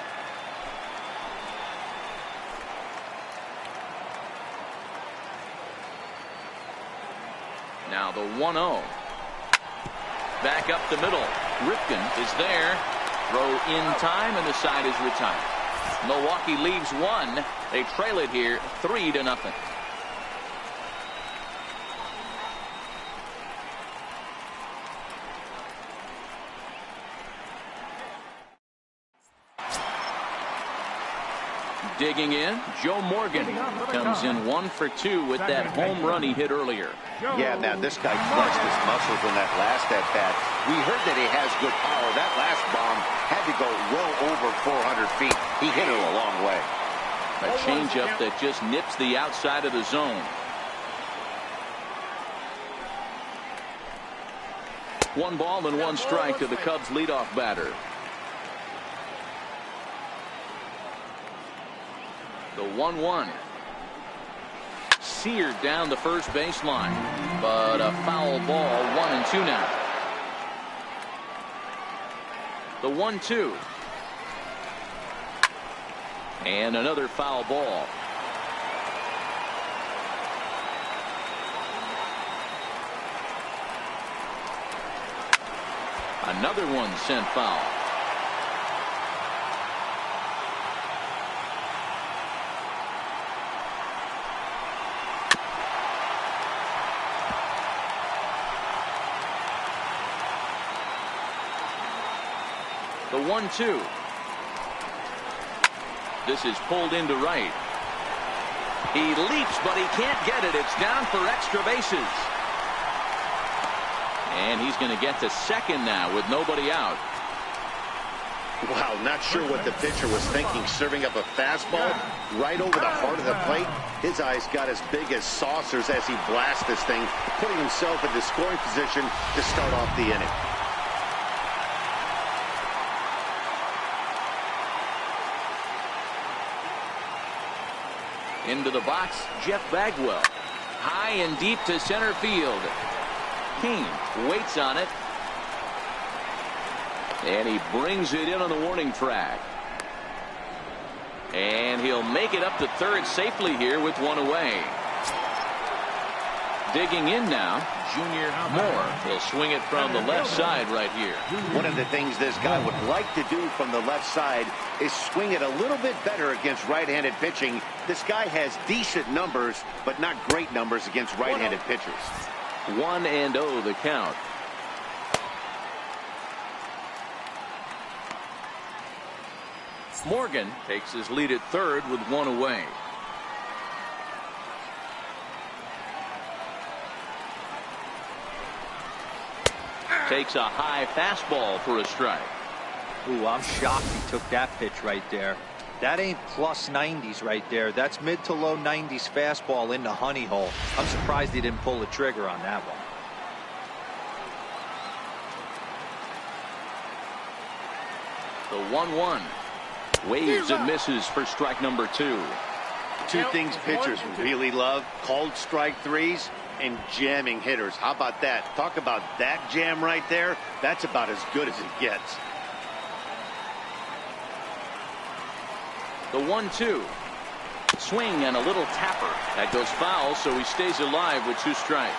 Now the 1-0. Back up the middle. Ripken is there. Throw in time, and the side is retired. Milwaukee leaves one. They trail it here 3-0. Digging in, Joe Morgan comes in 1 for 2 with that home run he hit earlier. Yeah, man, this guy flexed his muscles in that last at bat. We heard that he has good power. That last bomb had to go well over 400 feet. He hit it a long way. A changeup that just nips the outside of the zone. 1 ball and 1 strike to the Cubs leadoff batter. The 1-1. Seared down the first baseline, but a foul ball. 1-2 now. The 1-2. And another foul ball. Another one sent foul. The 1-2. This is pulled into right. He leaps, but he can't get it. It's down for extra bases. And he's going to get to second now with nobody out. Wow, not sure what the pitcher was thinking, serving up a fastball right over the heart of the plate. His eyes got as big as saucers as he blasts this thing, putting himself into scoring position to start off the inning. Into the box, Jeff Bagwell. High and deep to center field. Cain waits on it. And he brings it in on the warning track. And he'll make it up to third safely here with 1 away. Digging in now, Junior Moore. He'll swing it from the left side right here. One of the things this guy would like to do from the left side is swing it a little bit better against right-handed pitching. This guy has decent numbers, but not great numbers against right-handed pitchers. 1-0 the count. Morgan takes his lead at third with 1 away. Takes a high fastball for a strike. Ooh, I'm shocked he took that pitch right there. That ain't plus 90s right there. That's mid to low 90s fastball in the honey hole. I'm surprised he didn't pull the trigger on that one. The 1-1. Waves and misses for strike number 2. Two things pitchers really love: called strike threes and jamming hitters. How about that? Talk about that jam right there. That's about as good as it gets. The 1-2. Swing and a little tapper. That goes foul, so he stays alive with 2 strikes.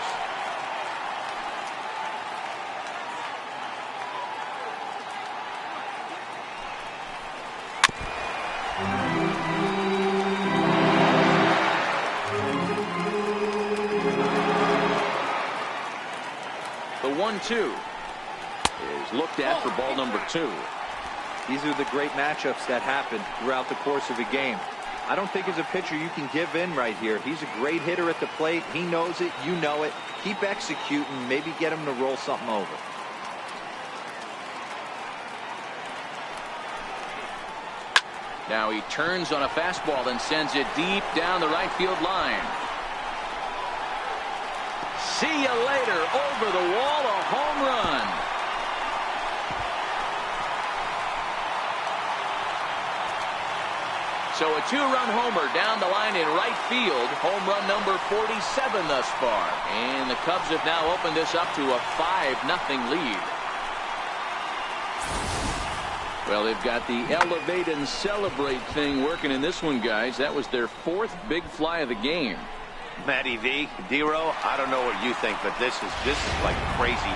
The 1-2 is looked at for ball number 2. These are the great matchups that happen throughout the course of a game. I don't think as a pitcher you can give in right here. He's a great hitter at the plate. He knows it. You know it. Keep executing. Maybe get him to roll something over. Now he turns on a fastball and sends it deep down the right field line. See you later. Over the wall, a home run. So a 2-run homer down the line in right field. Home run number 47 thus far. And the Cubs have now opened this up to a 5-0 lead. Well, they've got the elevate and celebrate thing working in this one, guys. That was their 4th big fly of the game. Matty V, D-Row, I don't know what you think, but this is like crazy.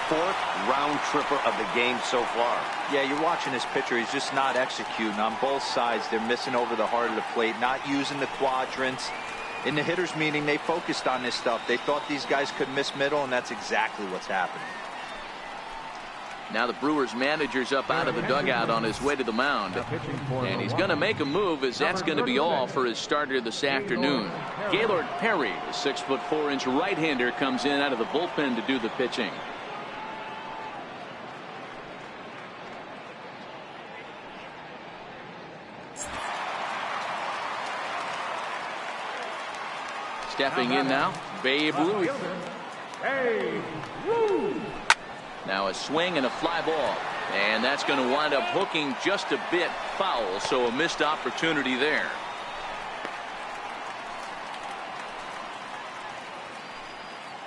4th round tripper of the game so far. Yeah, you're watching this pitcher. He's just not executing on both sides. They're missing over the heart of the plate, not using the quadrants. In the hitters meeting, they focused on this stuff. They thought these guys could miss middle, and that's exactly what's happening. Now the Brewers manager's up out of the dugout on his way to the mound. And he's going to make a move, as that's going to be all for his starter this afternoon. Gaylord Perry, the 6'4" right-hander, comes in out of the bullpen to do the pitching. Stepping in now, Babe Ruth. Hey, Ruth. Now a swing and a fly ball. And that's going to wind up hooking just a bit foul, so a missed opportunity there.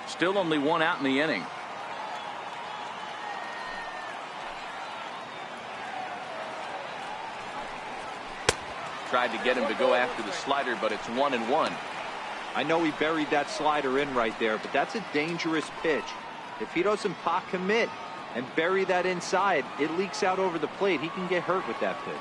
Still only 1 out in the inning. Tried to get him to go after the slider, but it's 1-1. I know he buried that slider in right there, but that's a dangerous pitch. If he doesn't pot commit and bury that inside, it leaks out over the plate. He can get hurt with that pitch.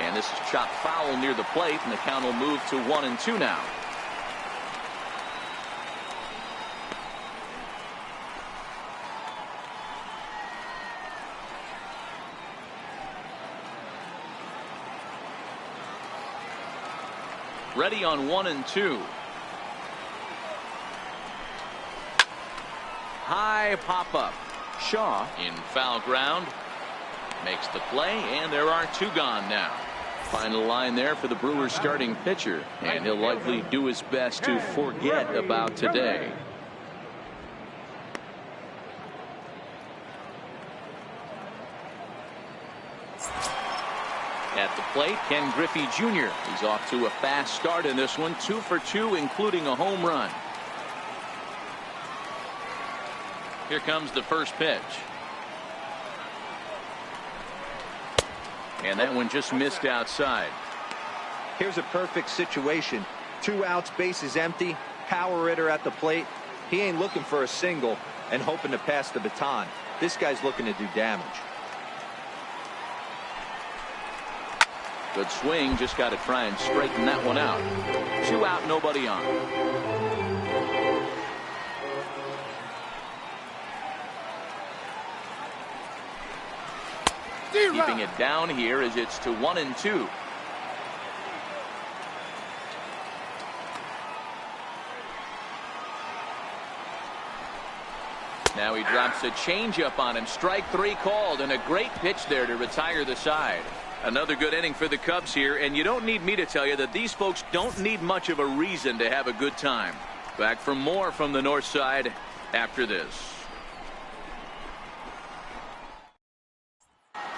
And this is chopped foul near the plate, and the count will move to 1-2 now. Ready on 1-2. High pop up. Shaw in foul ground makes the play, and there are 2 gone now. Final line there for the Brewers starting pitcher, and he'll likely do his best to forget about today. At the plate, Ken Griffey Jr. He's off to a fast start in this one, 2 for 2, including a home run. Here comes the first pitch. And that one just missed outside. Here's a perfect situation. 2 outs, bases empty, power hitter at the plate. He ain't looking for a single and hoping to pass the baton. This guy's looking to do damage. Good swing, just got to try and straighten that one out. 2 out, nobody on. Keeping it down here as it's to 1-2. Now he drops a changeup on him. Strike 3 called, and a great pitch there to retire the side. Another good inning for the Cubs here, and you don't need me to tell you that these folks don't need much of a reason to have a good time. Back for more from the north side after this.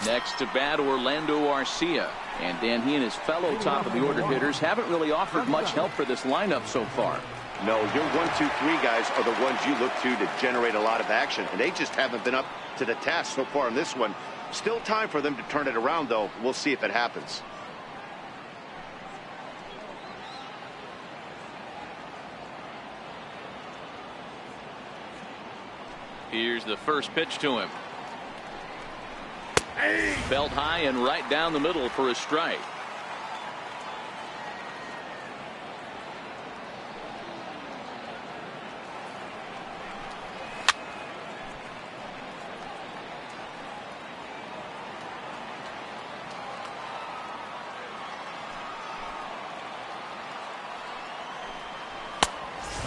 Next to bat, Orlando Arcia. And Dan, he and his fellow top of the order hitters haven't really offered much help for this lineup so far. No, your 1, 2, 3 guys are the ones you look to generate a lot of action, and they just haven't been up to the task so far in this one. Still time for them to turn it around, though. We'll see if it happens. Here's the first pitch to him. Belt high and right down the middle for a strike.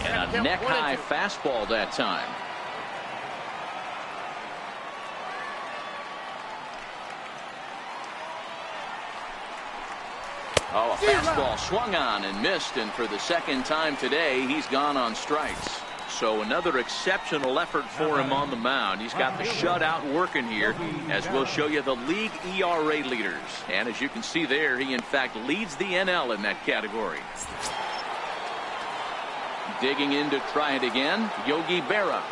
And a neck-high fastball that time. Oh, a fastball swung on and missed, and for the second time today, he's gone on strikes. So another exceptional effort for him on the mound. He's got the shutout working here, as we'll show you the league ERA leaders. And as you can see there, he in fact leads the NL in that category. Digging in to try it again, Yogi Berra.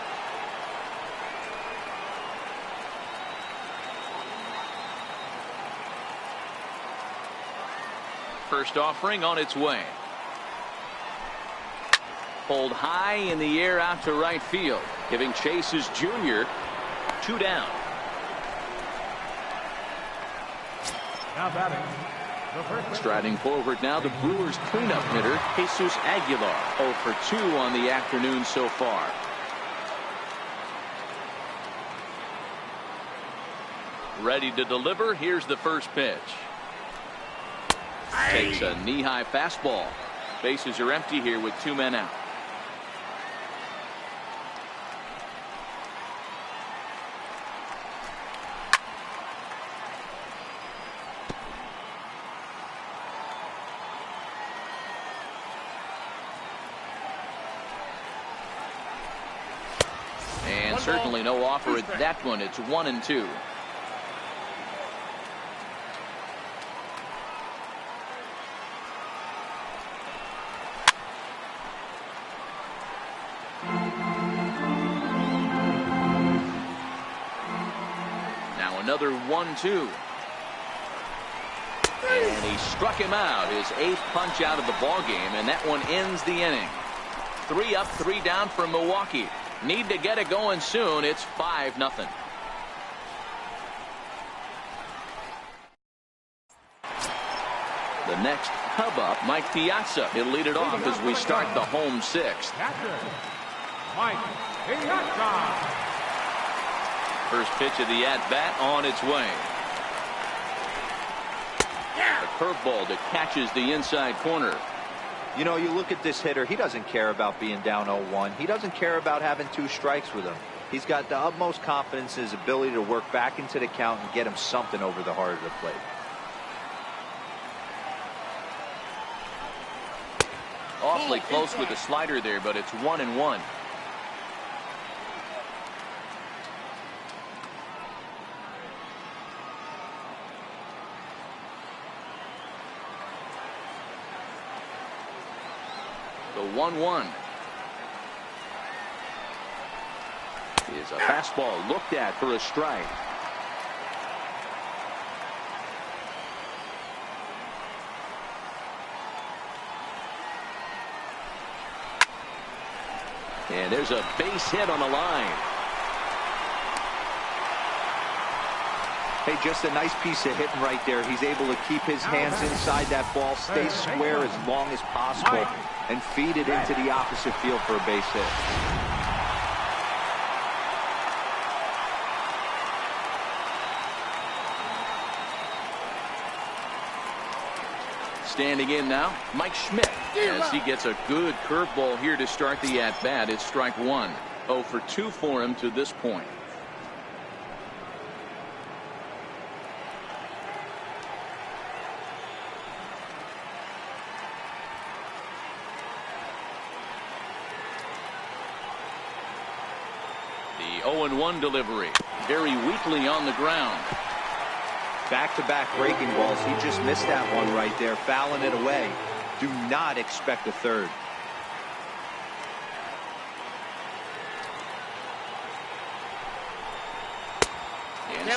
First offering on its way. Pulled high in the air out to right field, giving Chase's junior 2 down. Now batting. Striding forward now, the Brewers cleanup hitter, Jesus Aguilar, 0 for 2 on the afternoon so far. Ready to deliver. Here's the first pitch. Takes a knee-high fastball. Bases are empty here with 2 men out. And certainly no offer at that one. It's 1-2. Another 1-2. And he struck him out, his 8th punch out of the ball game, and that one ends the inning. 3 up, 3 down for Milwaukee. Need to get it going soon. It's 5-0. The next hub up, Mike Piazza. He'll lead it off as we start the home 6th. Mike Piazza. First pitch of the at-bat on its way. A curveball that catches the inside corner. You know, you look at this hitter, he doesn't care about being down 0-1. He doesn't care about having 2 strikes with him. He's got the utmost confidence in his ability to work back into the count and get him something over the heart of the plate. Awfully close with the slider there, but it's 1-1. The 1-1 is a fastball looked at for a strike. And there's a base hit on the line. Hey, just a nice piece of hitting right there. He's able to keep his hands inside that ball, stay square as long as possible, and feed it into the opposite field for a base hit. Standing in now, Mike Schmidt, as he gets a good curveball here to start the at-bat. It's strike 1. 0 for 2 for him to this point. The 0-1 delivery, very weakly on the ground. Back-to-back breaking balls. He just missed that one right there, fouling it away. Do not expect a third.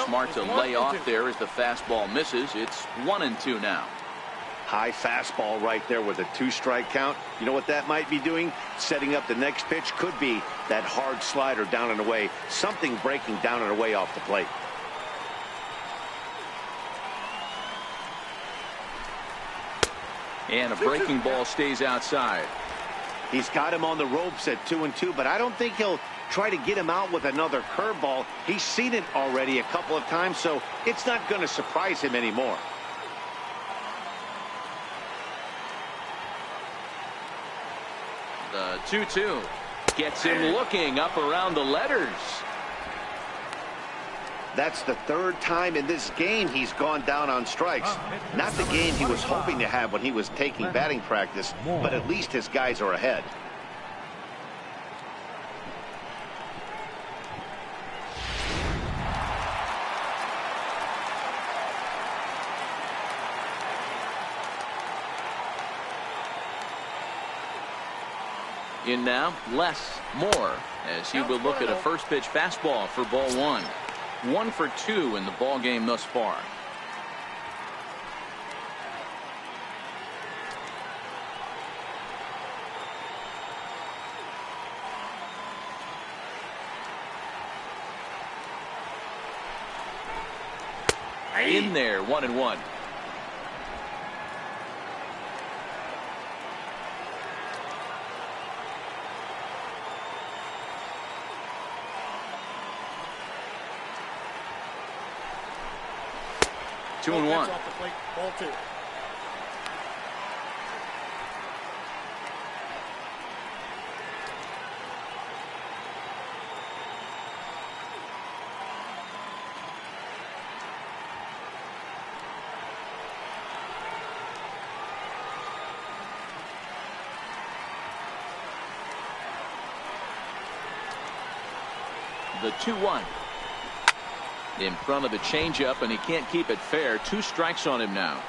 Smart to lay off there as the fastball misses. It's 1-2 now. High fastball right there with a 2-strike count. You know what that might be doing? Setting up the next pitch. Could be that hard slider down and away. Something breaking down and away off the plate. And a breaking ball stays outside. He's got him on the ropes at 2-2, but I don't think he'll try to get him out with another curveball. He's seen it already a couple of times, so it's not going to surprise him anymore. The 2-2 gets him looking up around the letters. That's the third time in this game he's gone down on strikes. Not the game he was hoping to have when he was taking batting practice, but at least his guys are ahead. In now, less, more, as he will look at a first pitch fastball for ball 1. 1 for 2 in the ball game thus far. In there, 1-1. Two and one. Off the plate, ball 2. The 2-1. In front of the changeup, and he can't keep it fair. 2 strikes on him now.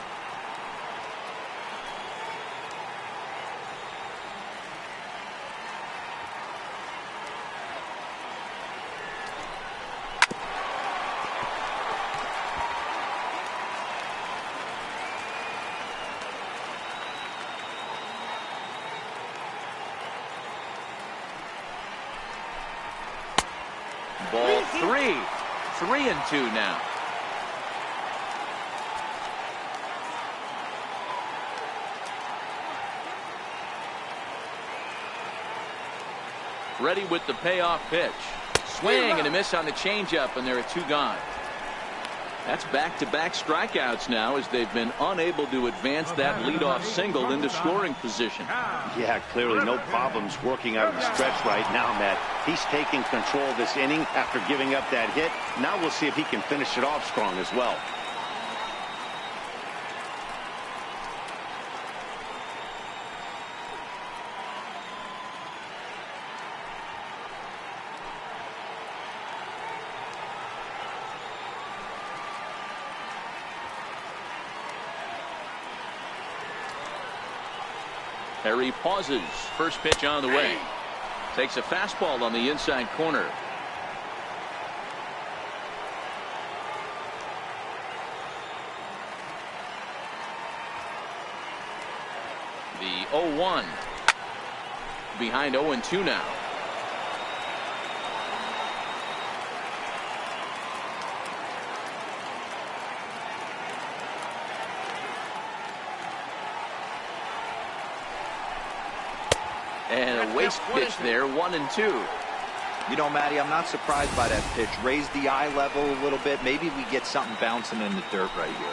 Ball 3. 3-2 now. Ready with the payoff pitch. Swing and a miss on the changeup, and there are 2 gone. That's back-to-back strikeouts now, as they've been unable to advance that leadoff single into scoring position. Yeah, clearly no problems working out of the stretch right now, Matt. He's taking control of this inning after giving up that hit. Now we'll see if he can finish it off strong as well. Harry pauses. First pitch on the way. Takes a fastball on the inside corner. The 0-1. Behind 0-2 now. And a waste pitch there, 1-2. You know, Matty, I'm not surprised by that pitch. Raise the eye level a little bit. Maybe we get something bouncing in the dirt right here.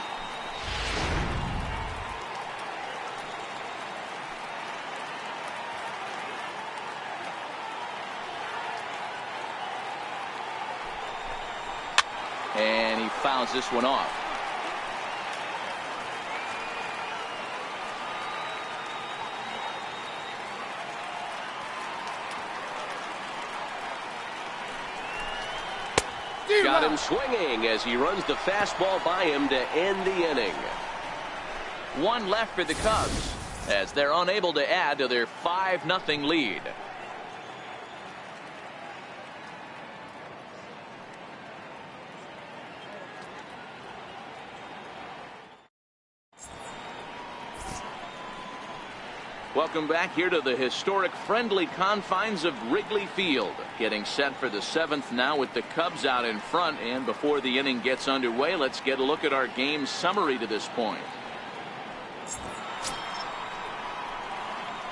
And he fouls this one off. Got him swinging as he runs the fastball by him to end the inning. 1 left for the Cubs as they're unable to add to their 5-0 lead. Welcome back here to the historic friendly confines of Wrigley Field. Getting set for the 7th now with the Cubs out in front. And before the inning gets underway, let's get a look at our game summary to this point.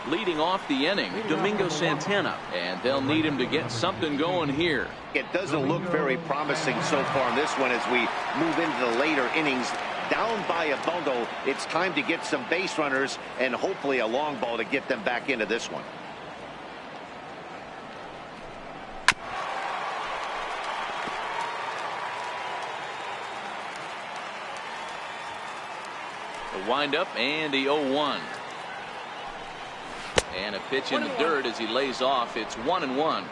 Leading off the inning, Domingo Santana. And they'll need him to get something going here. It doesn't look very promising so far in this one as we move into the later innings. Down by a bundle, it's time to get some base runners and hopefully a long ball to get them back into this one. The windup and the 0-1. And a pitch in the dirt as he lays off. It's 1-1.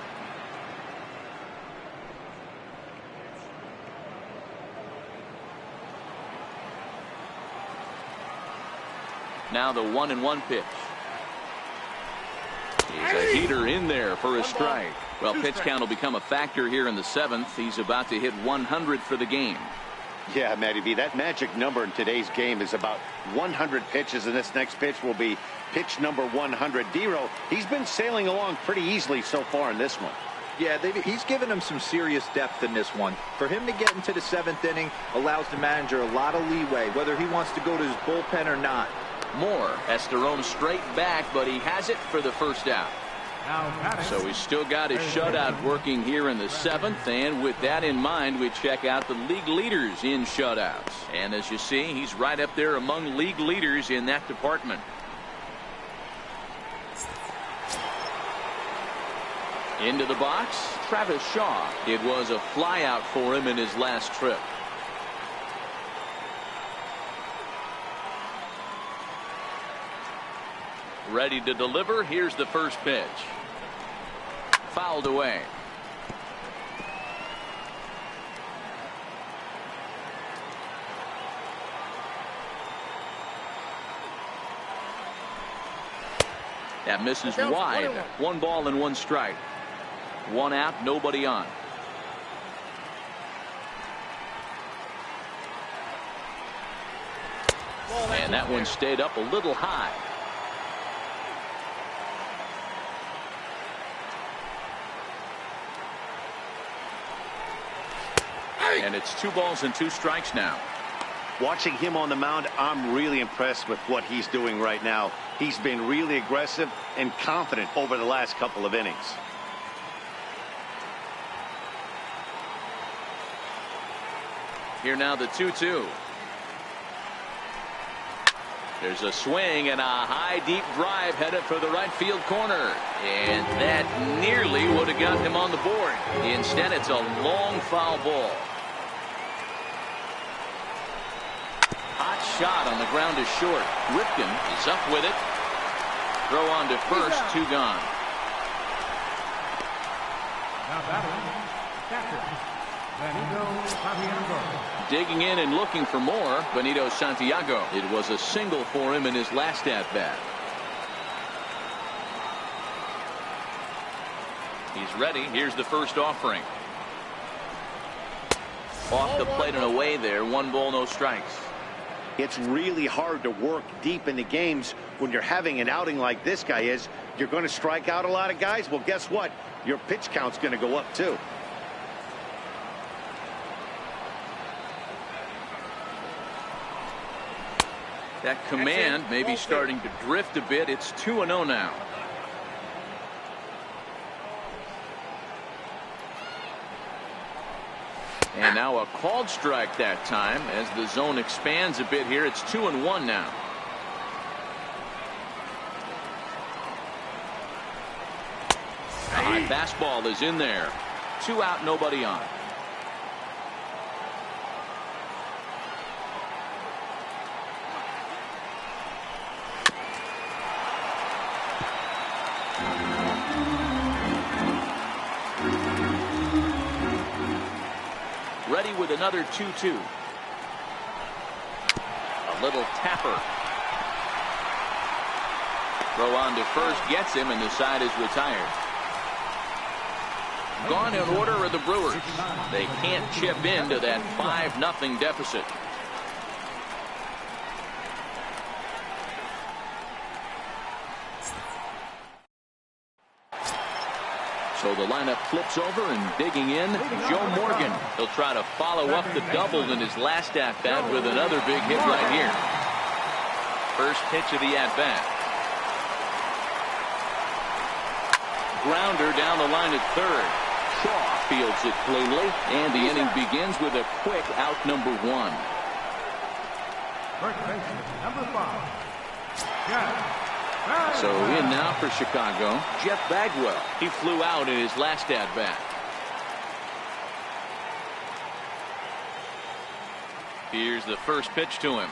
Now the 1-1 pitch. He's a heater in there for a strike. Well, pitch count will become a factor here in the 7th. He's about to hit 100 for the game. Yeah, Matty B, that magic number in today's game is about 100 pitches, and this next pitch will be pitch number 100. Dero, he's been sailing along pretty easily so far in this one. Yeah, he's given him some serious depth in this one. For him to get into the 7th inning allows the manager a lot of leeway, whether he wants to go to his bullpen or not. Moore has to roam straight back, but he has it for the first out. So he's still got his shutout working here in the 7th, and with that in mind, we check out the league leaders in shutouts. And as you see, he's right up there among league leaders in that department. Into the box, Travis Shaw. It was a flyout for him in his last trip. Ready to deliver. Here's the first pitch. Fouled away. That misses wide. 1 ball and 1 strike. 1 out, nobody on. And that one stayed up a little high. And it's 2 balls and 2 strikes now. Watching him on the mound, I'm really impressed with what he's doing right now. He's been really aggressive and confident over the last couple of innings. Here now the 2-2. There's a swing and a high deep drive headed for the right field corner. And that nearly would have got him on the board. Instead, it's a long foul ball. Hot shot on the ground is short. Ripken is up with it. Throw on to first, 2 gone. Now battling, captain, Benito Santiago. Digging in and looking for more, Benito Santiago. It was a single for him in his last at-bat. He's ready. Here's the first offering. Off the plate and away there. 1 ball, no strikes. It's really hard to work deep into games when you're having an outing like this guy is. You're going to strike out a lot of guys. Well, guess what? Your pitch count's going to go up too. That command may be starting to drift a bit. It's 2-0 now. And now a called strike that time as the zone expands a bit here. It's 2-1 now. A high fastball is in there. 2 out, nobody on. Ready with another 2-2. A little tapper. Throw on to first gets him, and the side is retired. Gone in order are the Brewers. They can't chip into that 5-0 deficit. So the lineup flips over, and digging in, Joe Morgan. He'll try to follow up the double in his last at-bat with another big hit right here. First pitch of the at-bat. Grounder down the line at third. Shaw fields it cleanly, and the inning begins with a quick out number 1. First baseman, number 5. So in now for Chicago, Jeff Bagwell. He flew out in his last at-bat. Here's the first pitch to him.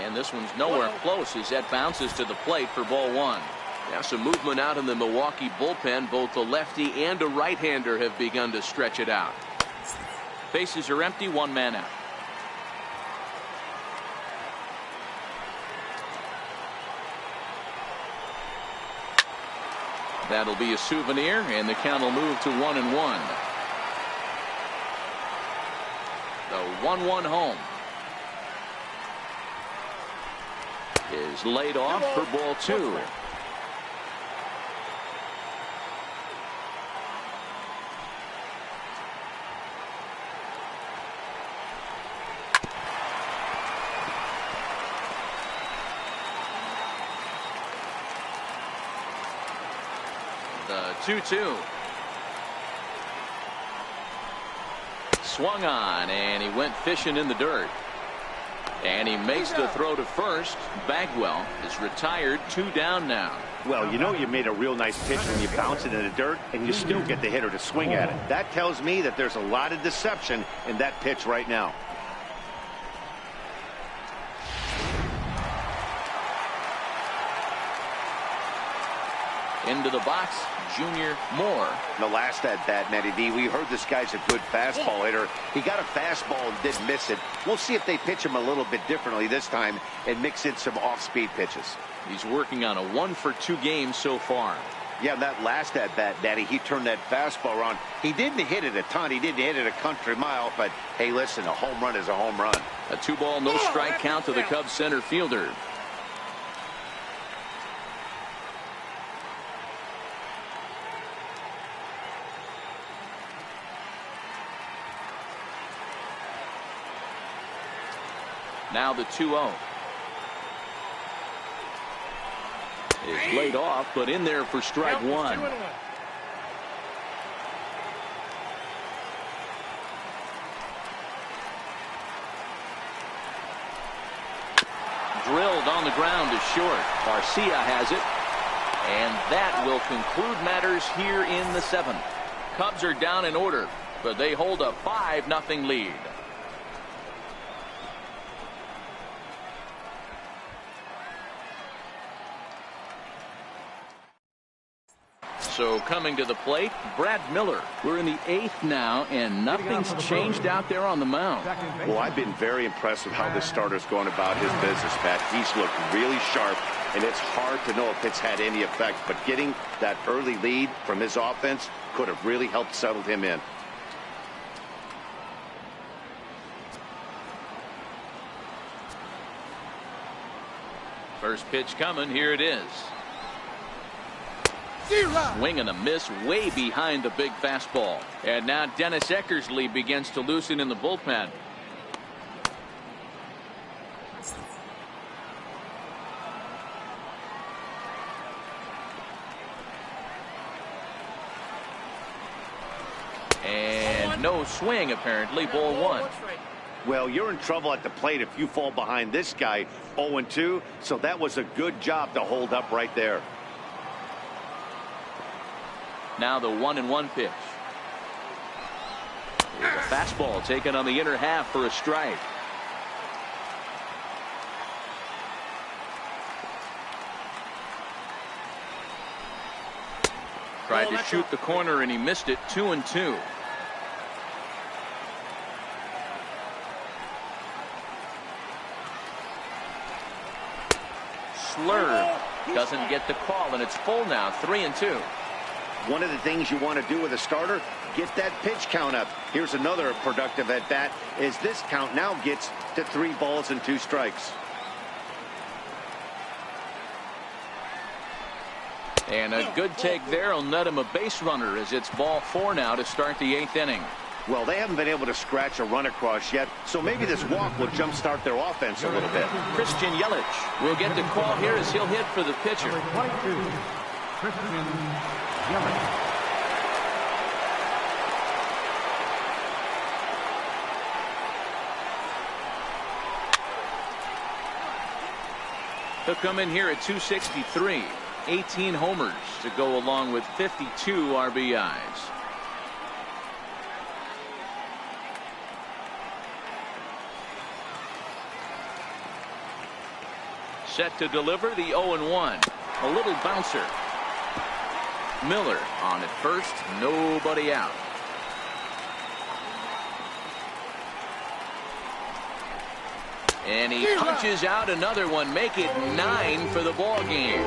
And this one's nowhere close as that bounces to the plate for ball 1. Now some movement out in the Milwaukee bullpen. Both the lefty and a right-hander have begun to stretch it out. Bases are empty, 1 man out. That'll be a souvenir, and the count will move to 1-1. The 1-1 home is laid off for ball 2. The 2-2. Swung on, and he went fishing in the dirt. And he makes the throw to first. Bagwell is retired, 2 down now. Well, you know you made a real nice pitch when you bounce it in the dirt and you still get the hitter to swing at it. That tells me that there's a lot of deception in that pitch right now. Into the box, Junior Moore. The last at-bat, Matty D, we heard this guy's a good fastball hitter. He got a fastball and didn't miss it. We'll see if they pitch him a little bit differently this time and mix in some off-speed pitches. He's working on a 1-for-2 game so far. Yeah, that last at-bat, Matty, he turned that fastball around. He didn't hit it a ton. He didn't hit it a country mile, but hey, listen, a home run is a home run. A 2-ball, no strike count to the Cubs center fielder. Now the 2-0 is laid off, but in there for strike 1. Drilled on the ground to short. Garcia has it, and that will conclude matters here in the 7th. Cubs are down in order, but they hold a 5-0 lead. So coming to the plate, Brad Miller. We're in the 8th now, and nothing's changed out there on the mound. Well, I've been very impressed with how this starter's going about his business, Pat. He's looked really sharp, and it's hard to know if it's had any effect. But getting that early lead from his offense could have really helped settle him in. First pitch coming. Here it is. Swing and a miss way behind the big fastball. And now Dennis Eckersley begins to loosen in the bullpen. And no swing, apparently. Ball 1. Well, you're in trouble at the plate if you fall behind this guy 0-2. So that was a good job to hold up right there. Now the 1-1 pitch. Here's a fastball taken on the inner half for a strike. Tried to shoot the corner and he missed it. 2-2. Slurve doesn't get the call, and it's full now. 3-2. One of the things you want to do with a starter, get that pitch count up. Here's another productive at bat as this count now gets to 3 balls and 2 strikes. And a good take there will net him a base runner as it's ball 4 now to start the 8th inning. Well, they haven't been able to scratch a run across yet, so maybe this walk will jumpstart their offense a little bit. Christian Yelich will get the call here as he'll hit for the pitcher. Number 22, Christian Yelich. He'll come in here at 263, 18 homers to go along with 52 RBIs. Set to deliver the 0-1. A little bouncer. Miller on at first, nobody out. And he punches out another one, make it 9 for the ball game.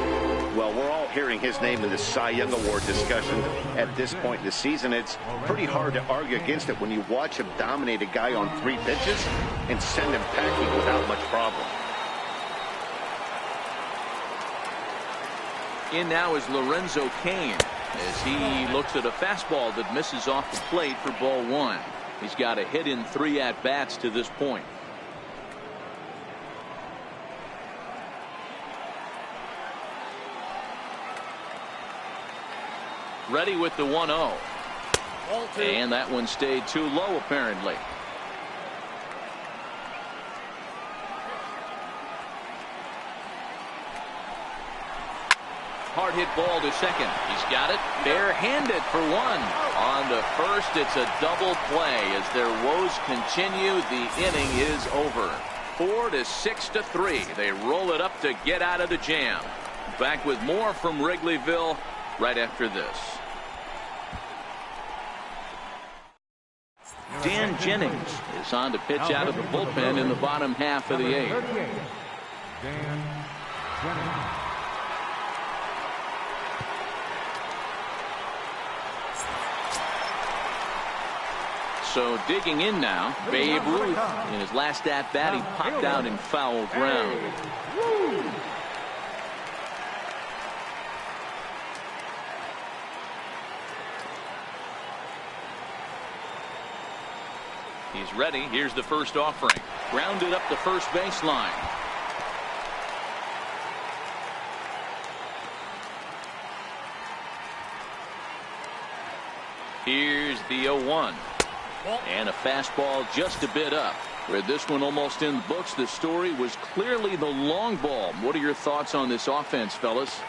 Well, we're all hearing his name in the Cy Young Award discussion at this point in the season. It's pretty hard to argue against it when you watch him dominate a guy on 3 pitches and send him packing without much problem. In now is Lorenzo Cain as he looks at a fastball that misses off the plate for ball 1. He's got a hit in 3 at-bats to this point. Ready with the 1-0. And that one stayed too low apparently. Hard hit ball to second. He's got it barehanded for 1. On to first, it's a double play as their woes continue. The inning is over. 4-6-3. They roll it up to get out of the jam. Back with more from Wrigleyville right after this. Dan Jennings is on to pitch out of the bullpen in the bottom half of the 8th. Dan Jennings. So digging in now, Babe Ruth. In his last at-bat, he popped out in foul ground. He's ready. Here's the first offering. Grounded up the first baseline. Here's the 0-1. And a fastball just a bit up. With this one almost in the books, the story was clearly the long ball. What are your thoughts on this offense, fellas?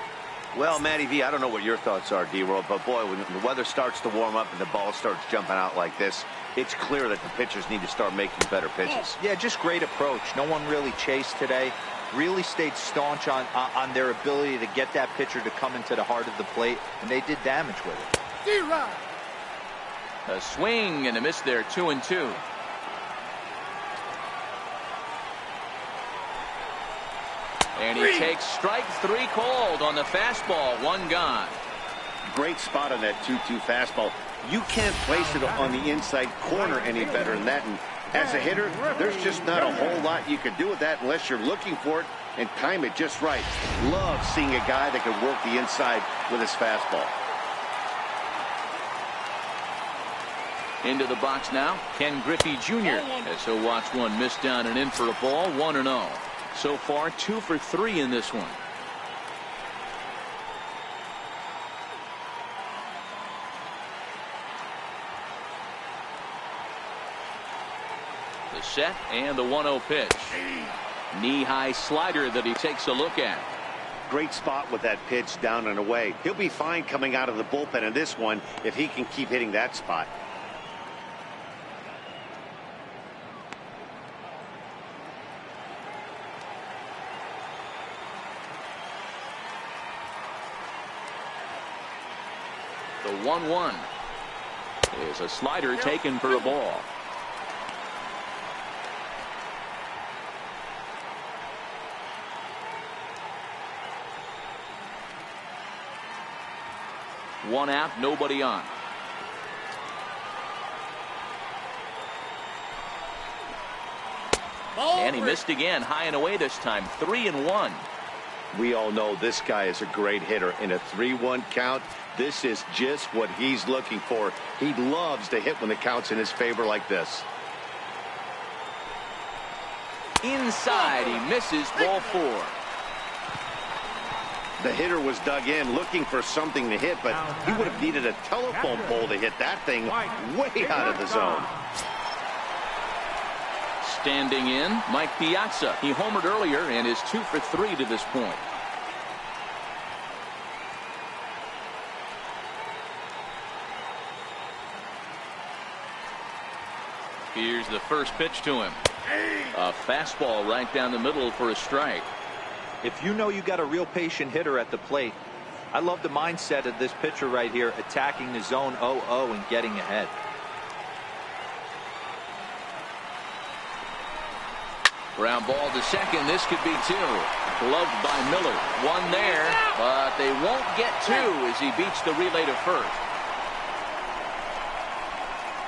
Well, Matty V, I don't know what your thoughts are, D-Roll, but boy, when the weather starts to warm up and the ball starts jumping out like this, it's clear that the pitchers need to start making better pitches. Yeah, just great approach. No one really chased today. Really stayed staunch on their ability to get that pitcher to come into the heart of the plate, and they did damage with it. D-Rod. A swing and a miss there, 2-2. And he takes strike 3 called on the fastball. 1 gone. Great spot on that 2-2 fastball. You can't place it on the inside corner any better than that. And as a hitter, there's just not a whole lot you can do with that unless you're looking for it and time it just right. Love seeing a guy that can work the inside with his fastball. Into the box now, Ken Griffey Jr. as he'll watch one miss down and in for a ball. 1-0. So far 2 for 3 in this one. The set and the 1-0 pitch. Knee-high slider that he takes a look at. Great spot with that pitch down and away. He'll be fine coming out of the bullpen in this one if he can keep hitting that spot. The 1-1 is a slider taken for a ball. One out, nobody on. And he missed again, high and away this time. 3-1. We all know this guy is a great hitter. In a 3-1 count, this is just what he's looking for. He loves to hit when the count's in his favor like this. Inside, he misses, ball 4. The hitter was dug in looking for something to hit, but he would have needed a telephone pole to hit that thing way out of the zone. Standing in, Mike Piazza. He homered earlier and is 2 for 3 to this point. Here's the first pitch to him. A fastball right down the middle for a strike. If you know you got a real patient hitter at the plate, I love the mindset of this pitcher right here, attacking the zone 0-0 and getting ahead. Ground ball to second. This could be 2. Gloved by Miller. 1 there, but they won't get 2 as he beats the relay to first.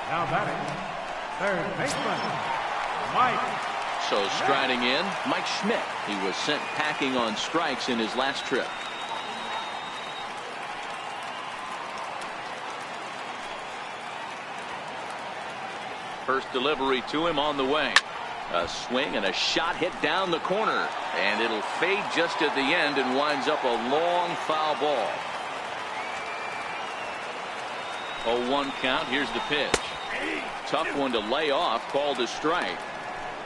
Now batting, third baseman, Mike. So striding in, Mike Schmidt. He was sent packing on strikes in his last trip. First delivery to him on the way. A swing and a shot hit down the corner, and it'll fade just at the end and winds up a long foul ball. 0-1 count. Here's the pitch. Tough one to lay off, called a strike.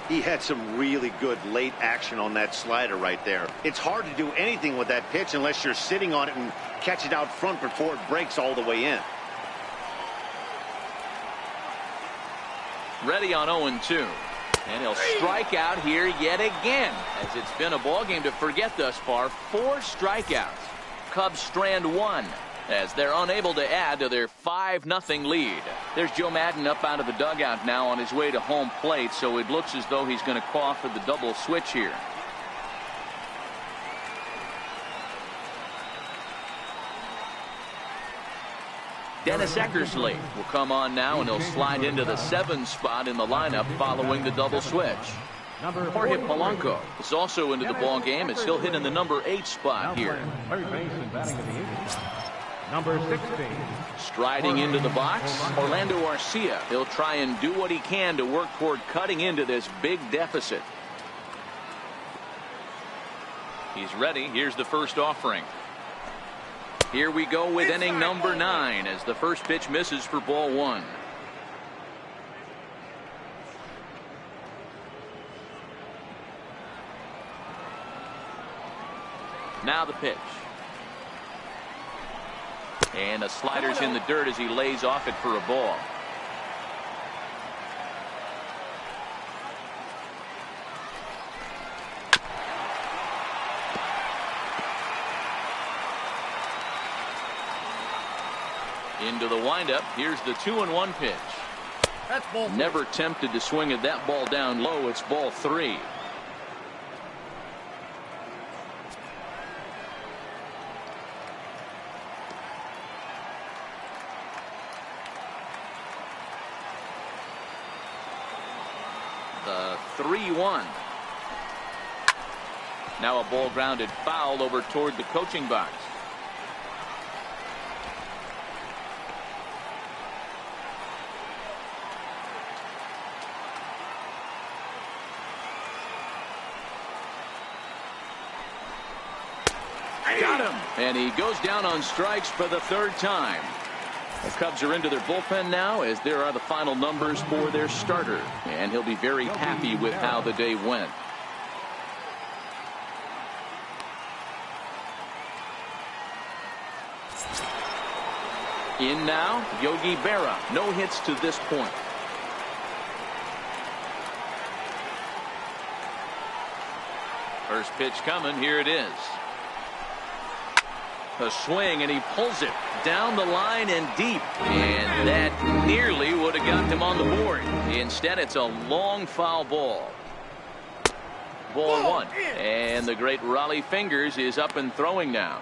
He had some really good late action on that slider right there. It's hard to do anything with that pitch unless you're sitting on it and catch it out front before it breaks all the way in. Ready on 0-2. And he'll strike out here yet again, as it's been a ball game to forget thus far. 4 strikeouts. Cubs strand 1 as they're unable to add to their 5-0 lead. There's Joe Madden up out of the dugout now on his way to home plate, so it looks as though he's going to call for the double switch here. Dennis Eckersley will come on now, and he'll slide into the 7 spot in the lineup following the double switch. Jorge Polanco is also into the ball game as he'll hit in the number 8 spot here. Third base and batting in the 8th spot, number 16. Striding into the box, Orlando Arcia. He'll try and do what he can to work toward cutting into this big deficit. He's ready. Here's the first offering. Here we go with inning number 9 as the first pitch misses for ball 1. Now the pitch. And a slider's in the dirt as he lays off it for a ball. Into the windup. Here's the 2-1 pitch. That's ball 3. Never tempted to swing at that ball down low. It's ball 3. The 3-1. Now a ball grounded foul over toward the coaching box. Got him. And he goes down on strikes for the 3rd time. The Cubs are into their bullpen now as there are the final numbers for their starter. And he'll be very happy with how the day went. In now, Yogi Berra. No hits to this point. First pitch coming. Here it is. A swing, and he pulls it down the line and deep. And that nearly would have got him on the board. Instead, it's a long foul ball. Ball 1. And the great Raleigh Fingers is up and throwing now.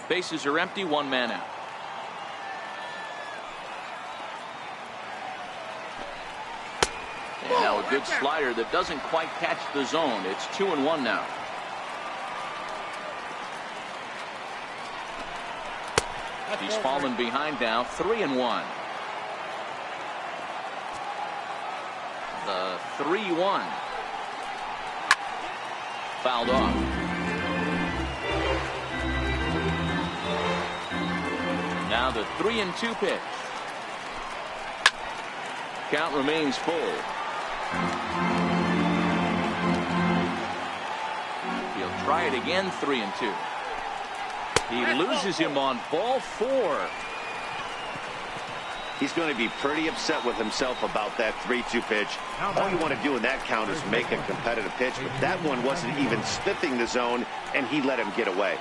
Bases are empty. 1 man out. And now A good slider that doesn't quite catch the zone. It's 2-1 now. He's fallen behind now. 3-1. The 3-1. Fouled off. Now the 3-2 pitch. Count remains full. He'll try it again. 3-2. He loses him on ball 4. He's going to be pretty upset with himself about that 3-2 pitch. All you want to do in that count is make a competitive pitch, but that one wasn't even sniffing the zone, and he let him get away.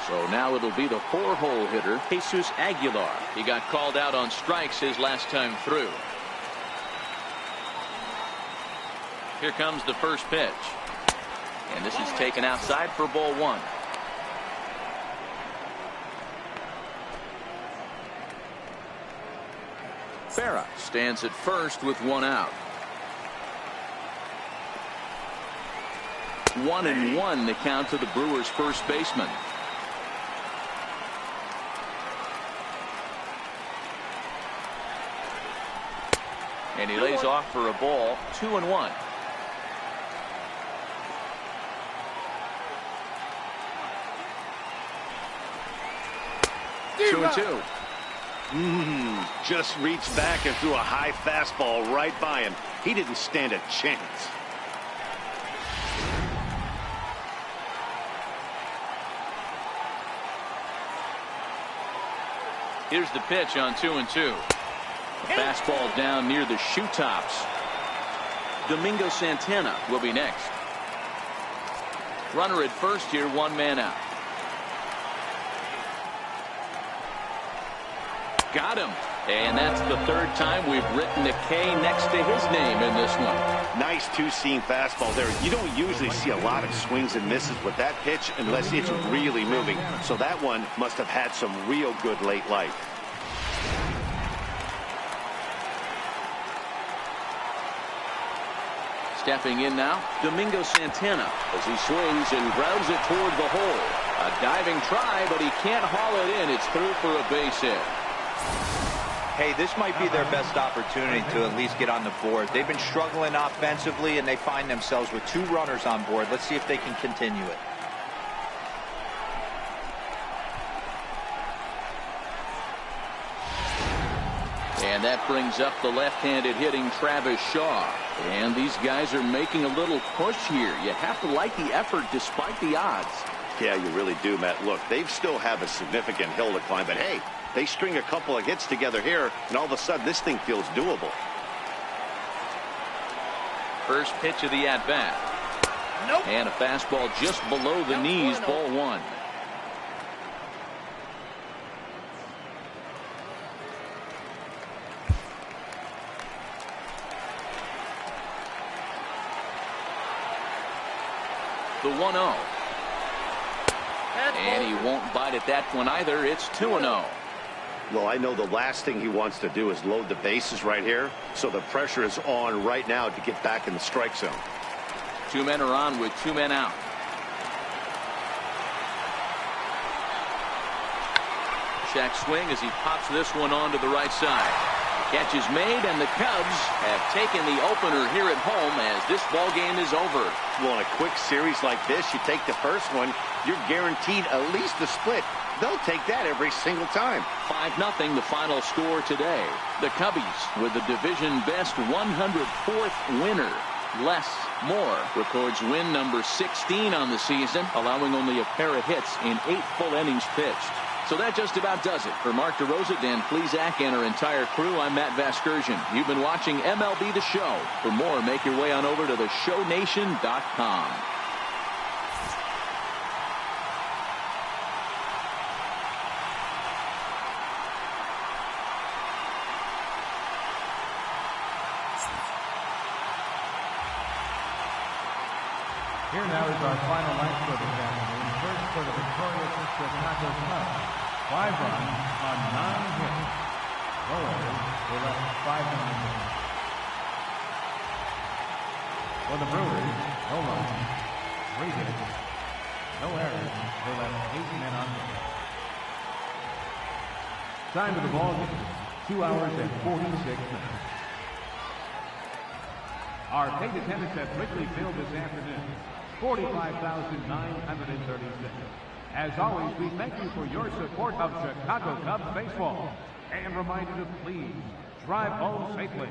So now it'll be the 4-hole hitter, Jesus Aguilar. He got called out on strikes his last time through. Here comes the first pitch. And this is taken outside for ball 1. Farah stands at first with 1 out. 1-1 the count to the Brewers' first baseman. And he lays off for a ball. 2-1. Two and two. Just reached back and threw a high fastball right by him. He didn't stand a chance. Here's the pitch on 2-2. Fastball down near the shoe tops. Domingo Santana will be next. Runner at first here, 1 man out. Got him. And that's the 3rd time we've written a K next to his name in this one. Nice two-seam fastball there. You don't usually see a lot of swings and misses with that pitch unless it's really moving. So that one must have had some real good late life. Stepping in now, Domingo Santana as he swings and grounds it toward the hole. A diving try, but he can't haul it in. It's through for a base hit. Hey, this might be their best opportunity to at least get on the board. They've been struggling offensively, and they find themselves with 2 runners on board. Let's see if they can continue it. And that brings up the left-handed hitting Travis Shaw. And these guys are making a little push here. You have to like the effort despite the odds. Yeah, you really do, Matt. Look, they still have a significant hill to climb, but hey, they string a couple of hits together here, and all of a sudden this thing feels doable. First pitch of the at-bat. Nope. And a fastball just below the knees, ball 1. The 1-0. And he won't bite at that one either. It's 2-0. Well, I know the last thing he wants to do is load the bases right here, so the pressure is on right now to get back in the strike zone. 2 men are on with 2 men out. Check swing as he pops this one onto the right side. Catch is made, and the Cubs have taken the opener here at home as this ball game is over. Well, in a quick series like this, you take the first one, you're guaranteed at least a split. They'll take that every single time. 5-0 the final score today. The Cubbies with the division best 104th winner. Less Moore records win number 16 on the season, allowing only a pair of hits in 8 full innings pitched. So that just about does it. For Mark DeRosa, Dan Plesac, and our entire crew, I'm Matt Vasgersian. You've been watching MLB The Show. For more, make your way on over to theshownation.com. Here now is our final ninth for this afternoon. First for the victorious Chicago Cubs. 5 runs on 9 hits. No errors. We're left 5 innings. For the Brewers, no runs, 3 hits, no errors. We're left 8 men on base. Time of the ball game, 2 hours and 46 minutes. Our paid attendance at Wrigley Field this afternoon, 45,936. As always, we thank you for your support of Chicago Cubs baseball and remind you to please drive home safely.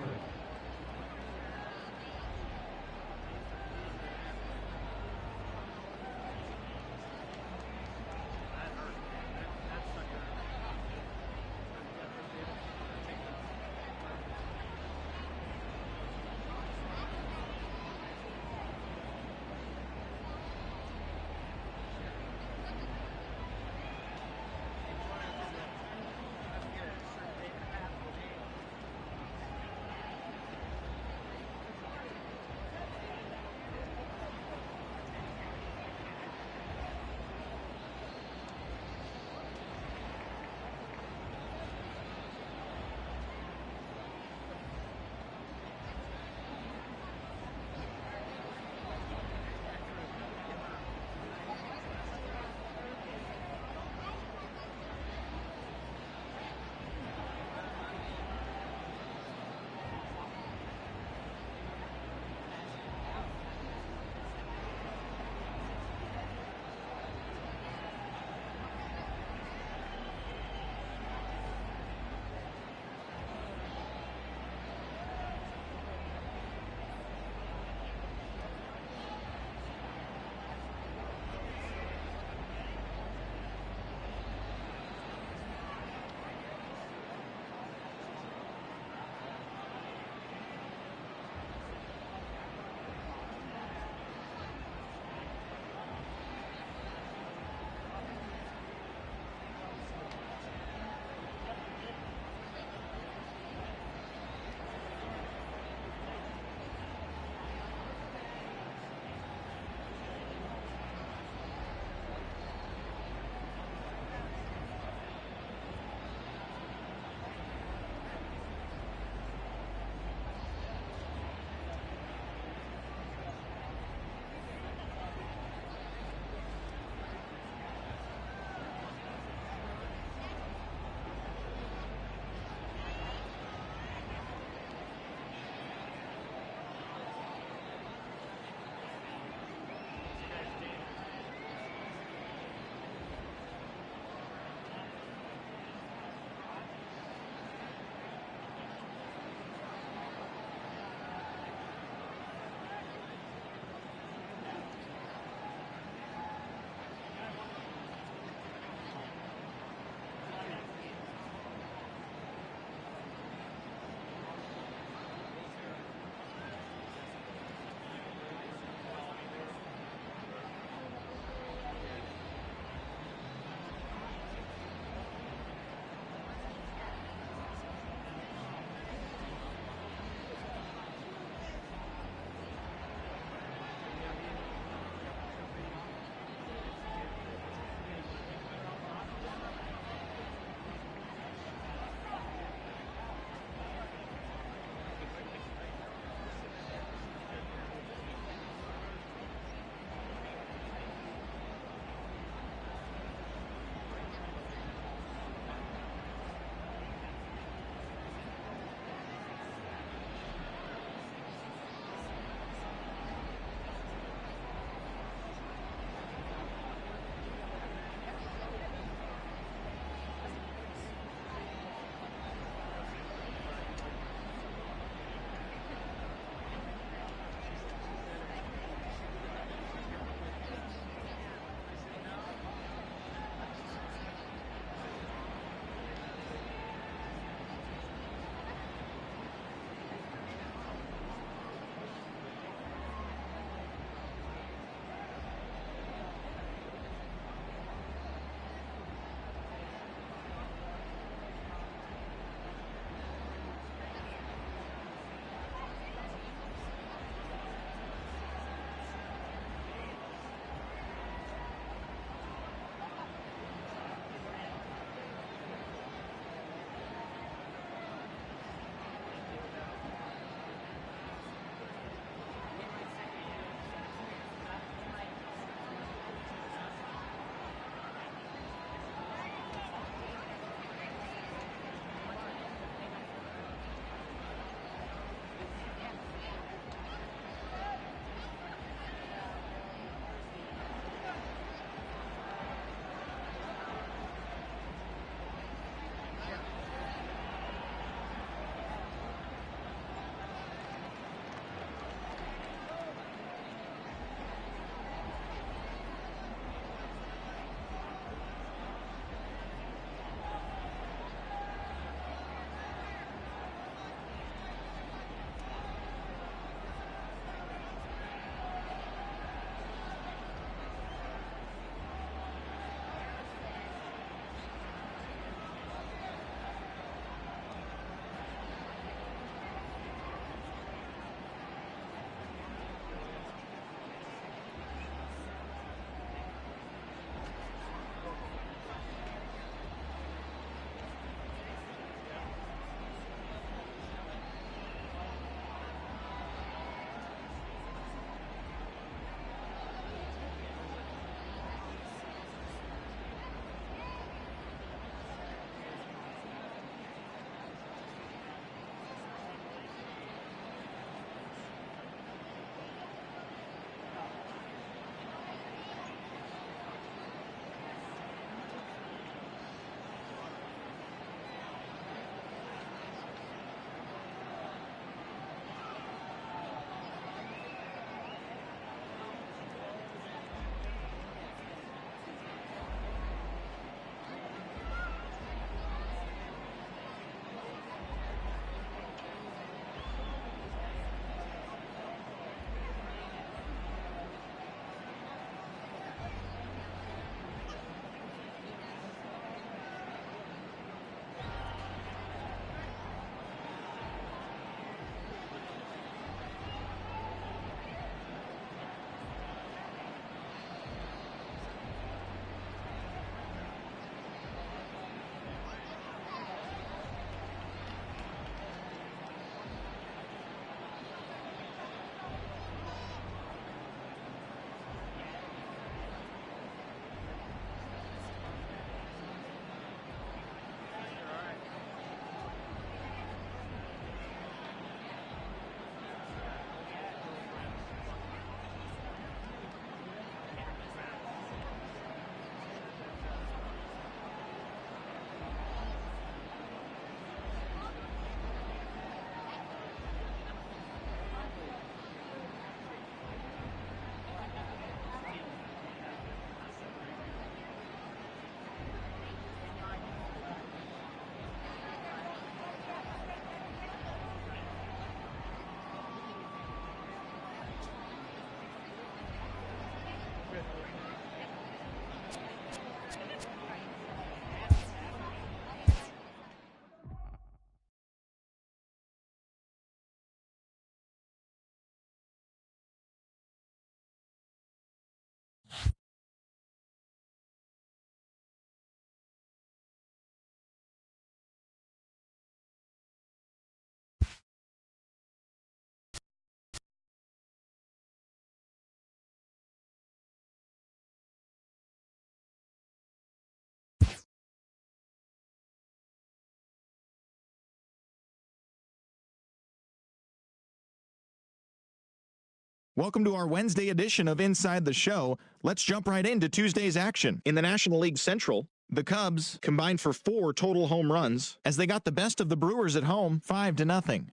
Welcome to our Wednesday edition of Inside the Show. Let's jump right into Tuesday's action. In the National League Central, the Cubs combined for 4 total home runs as they got the best of the Brewers at home, 5-0.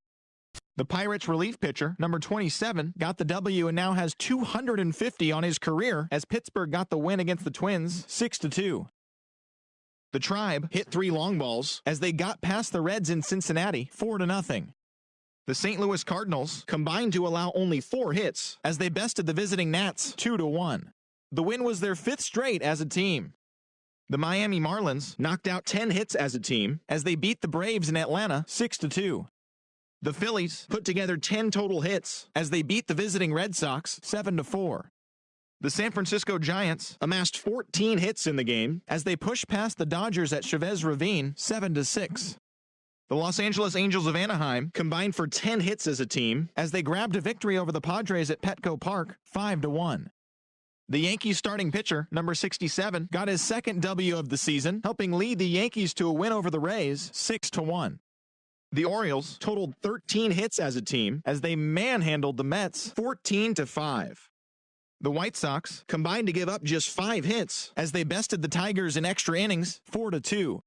The Pirates relief pitcher, number 27, got the W and now has 250 on his career as Pittsburgh got the win against the Twins, 6-2. The Tribe hit 3 long balls as they got past the Reds in Cincinnati, 4-0. The St. Louis Cardinals combined to allow only 4 hits as they bested the visiting Nats 2-1. The win was their 5th straight as a team. The Miami Marlins knocked out 10 hits as a team as they beat the Braves in Atlanta 6-2. The Phillies put together 10 total hits as they beat the visiting Red Sox 7-4. The San Francisco Giants amassed 14 hits in the game as they pushed past the Dodgers at Chavez Ravine 7-6. The Los Angeles Angels of Anaheim combined for 10 hits as a team as they grabbed a victory over the Padres at Petco Park, 5-1. The Yankees starting pitcher, number 67, got his 2nd W of the season, helping lead the Yankees to a win over the Rays, 6-1. The Orioles totaled 13 hits as a team as they manhandled the Mets, 14-5. The White Sox combined to give up just 5 hits as they bested the Tigers in extra innings, 4-2.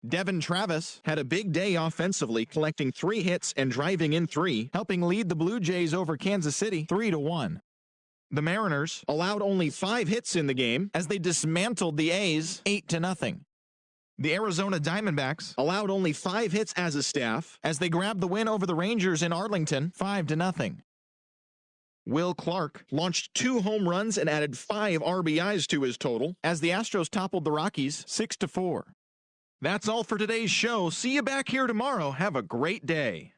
Devin Travis had a big day offensively, collecting 3 hits and driving in 3, helping lead the Blue Jays over Kansas City 3-1. The Mariners allowed only 5 hits in the game as they dismantled the A's 8-0. The Arizona Diamondbacks allowed only 5 hits as a staff as they grabbed the win over the Rangers in Arlington 5-0. Will Clark launched 2 home runs and added 5 RBIs to his total as the Astros toppled the Rockies 6-4. That's all for today's show. See you back here tomorrow. Have a great day.